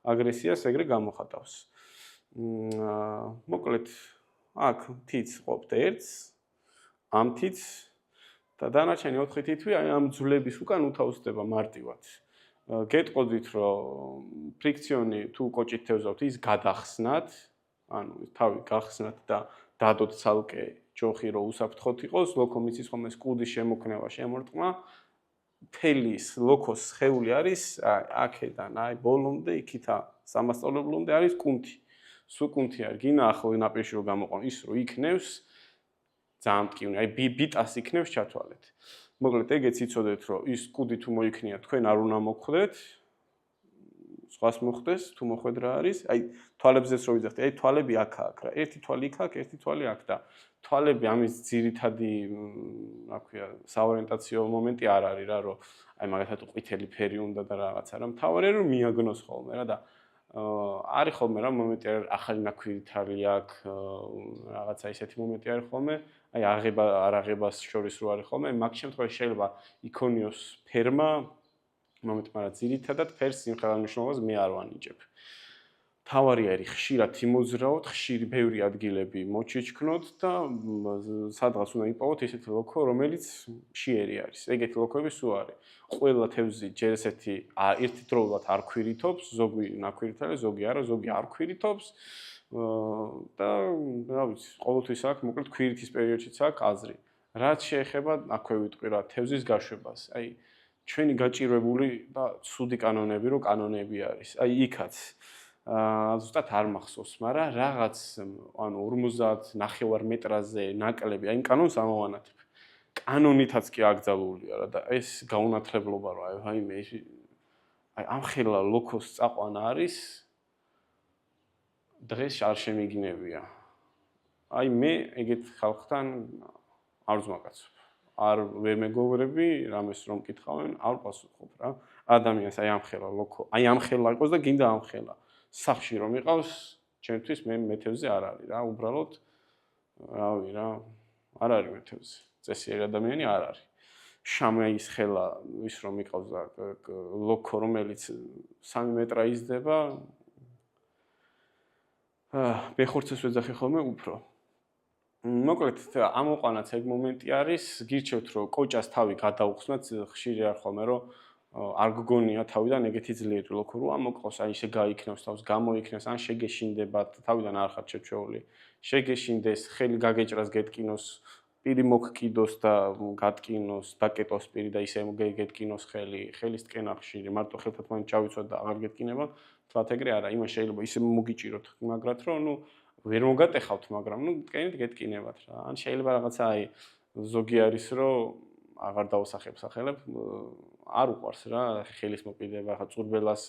აგრესიას ეგრე გამოხატავს. მოკლედ აქ თიც ყოფთ ერთს, ამ თიც და დანარჩენი 4 თითი ამ ძვლების უკან უთავსდება მარტივად. გეტყოდით რომ ფრიქციონი თუ კოჭით თევზავთ ის გადახსნათ, ანუ თავი გახსნათ და დადოთ ცალკე ჯოხი რომ უსაფრთხოდ იყოს, ლოკო მიცის ხოლმე სკუდის შემოქნება, შემორტყმა, თელის ლოკოს სხეული არის აქედან, ბოლომდე იქითა სამასწავლებლომდე არის კუნთი. სულ კუნთი არის, გინა ახლა ნაპირში რომ გამოყონ ის რომ იქნევს ძალიან მტკივნე, ბიტას იქნევს ჩათვალეთ. მოკლედ ეგეც იცოდეთ რომ ის კუდი თუ მოიქნია თქვენ არ უნდა მოგხვდეთ, სხვას მოხდეს თუ მოხვედ რა არის, თვალებზეც რო ვიძახთ, თვალები აქ რა, ერთი თვალი იქ აქვს, ერთი თვალი აქ და თვალები ამის ძირითადი, რა ქვია, საორიენტაციო მომენტი არ არის რა, რომ აი მაგათაც ყვითელი ფერი უნდა და რაღაცა რა. მთავარია რომ მიაგნოს ხოლმე რა და არის ხოლმე რა მომენტი არის ახალი ნაქვირითალი აქვს, რაღაცა ისეთი მომენტი არის ხოლმე, აი აღება არ აღებას შორის რო არის ხოლმე, მაგ შემთხვევაში შეიძლება იქონიოს ფერმა მომენტი, მაგრამ ძირითადად ფერს სიმხელა მნიშვნელობას მე არ ვანიჭებ. თავარი არის ხშირად იმოძრაოთ, ხშირი ბევრი ადგილები მოჩიჩქნოთ და სადღაც უნდა იპოვოთ ესეთი ლოქო, რომელიც მშიერი არის. ეგეთი ლოქოები სულ არის. ყველა თევზი ჯერ ესეთი ერთდროულად არ ქვირითობს, ზოგი ნაქვირითალი, ზოგი არა, ზოგი არ ქვირითობს. და რა ვიცი, ყოველთვის აქვს, მოკლედ ქვირითის პერიოდშიც აქვს აზრი. რაც შეეხება, აქვე ვიტყვი რა, თევზის გაშვებას. აი, ჩვენი გაჭირვებული და ცუდი კანონები, რო კანონები არის. აი, იქაც ზუსტად არ მახსოვს, მაგრამ რაღაც ანუ 50 ნახევარ მეტრაზე ნაკლები, აი, კანონს ამოვანათებ. კანონითაც კი აკრძალულია რა და ეს გაუნათლებლობა რა, აი მე აი ამ ხელა ლოქოს წაყვანა არის დღეს არ შემიგინებია. აი მე ეგეთ ხალხთან არ ვზმაკაცობ. არ ვერ მეგობრები, რამეს რომ კითხავენ, არ პასუხობ რა. ადამიანს აი ამ ხელა ლოქო, აი ამ ხელა იყოს და გინდა ამ ხელა. სახში რომ იყავს, ჩემთვის მე თევზი არ არის რა, უბრალოდ რავი რა, არ არის მე თევზი. წესიერი ადამიანი არ არის. შამაის ხელა ის რომ იყავს და ლოქო რომელიც 3 მეტრა იზრდება, ბეხორცეს ვეძახი ხოლმე უფრო. მოკლედ ამოყვანაც ეგ მომენტი არის, გირჩევთ რომ კოჭას თავი გადაუხსნათ, ხშირი არ ხოლმე რომ არ გგონია თავიდან ეგეთი ძლიერი ლოქო რო ამოყავს, აი ესე გაიქნევს თავს, გამოიქნევს, ან შეგეშინდებათ, თავიდან არ ხართ შეჩეული. შეგეშინდეს, ხელი გაგეჭრას, გეტკინოს, პირი მოგკიდოს და გატკინოს, დაკეტოს პირი და ისე გეტკინოს ხელი, ხელის ტკენა ხშირი, მარტო ხელთან მაინც ჩავიცვათ და აღარ გეტკინება, თქვათ ეგრე არა, იმას შეიძლება ისე მოგიჭიროთ, მაგრად რომ ნუ ვერ მოგატეხავთ, მაგრამ ნუ ტკენით გეტკინებათ რა. ან შეიძლება რაღაცა აი ზოგი არის რომ აღარ დავსახებ სახელებ, არ უყვარს რა ხელის მოკიდება, ხა წურბელას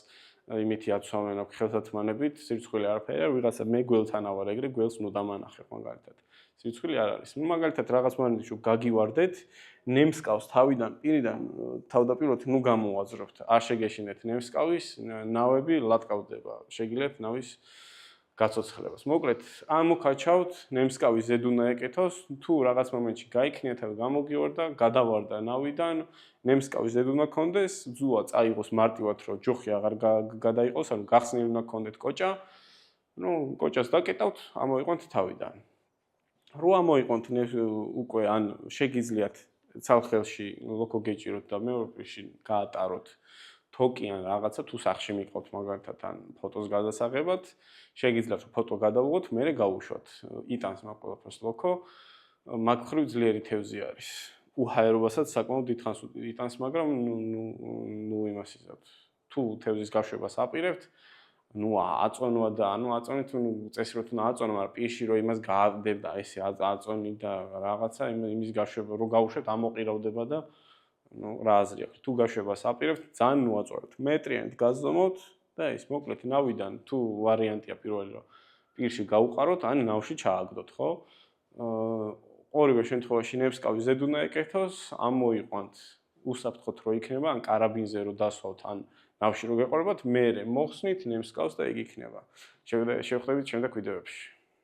იმითი აცვამენ აქ ხელსათმანებით, სირცხვილი არაფერი არ, ვიღაცა მე გველთან ავარ ეგრე, გველს ნუ დამანახებ მაგალითად. სირცხვილი არ არის. ნუ მაგალითად რაღაც მომენტში რომ გაგივარდეთ, ნემსკავს თავიდან, პირიდან თავდაპირველად ნუ გამოუაზრებთ. არ შეგეშინეთ ნემსკავის, ნავები ლატკავდება. შეგიძლიათ ნავის გაცოცხლებას. მოკლედ, ამოქაჩავთ, ნემსკავის ზედ უნდა ეკეთოს, თუ რაღაც მომენტში გაიქნიათ და გამოგივარდა, გადავარდა ნავიდან, ნემსკავის ზედ უნდა კონდეს, ძუა წაიღოს მარტივად, რომ ჯოხი აღარ გადაიყოს, ანუ გახსნილი უნდა კონდეთ კოჭა. ნუ კოჭას დაკეტავთ, ამოიყვანთ თავიდან. რო ამოიყვანთ უკვე ან შეგიძლიათ ცალხელში ლოქო გეჭიროთ და მეორე პირში გაატაროთ თოკი ან რაღაცა თუ სახში მიყავთ მაგალითად ან ფოტოს გადასაღებად, შეგიძლიათ ფოტო გადავუღოთ, მერე გავუშვათ. იტანს მაგ ყველაფერს ლოქო, მაგ ხრივ ძლიერი თევზი არის. უჰაერობასაც საკმაოდ დიდხანს იტანს, მაგრამ ნუ იმას იზავთ. თუ თევზის გაშვებას აპირებთ, ნუ აწონვა და ანუ აწონით წესრიგით უნდა აწონო, მაგრამ პირში რომ იმას გააგდებ და ესე აწონი და რაღაცა იმის გაშვება რო გავუშვეთ, ამოყირავდება და ნუ რა აზრი აქვს? თუ გაშვებას აპირებთ, ძალიან ნუ აწონებთ. მეტრიანით გაზომოთ და ის მოკლედ ნავიდან თუ ვარიანტია პირველი რომ პირში გაუყაროთ, ან ნავში ჩააგდოთ, ხო? ორივე შემთხვევაში ნემსკავის ზედ უნდა ეკეთოს, ამოიყვანთ, უსაფრთხოდ რო იქნება, ან კარაბინზე რო დასვავთ, ან ნავში რო გეყარებათ, მერე მოხსნით ნემსკავს და იგი იქნება. შევხვდებით შემდეგ ვიდეოებში.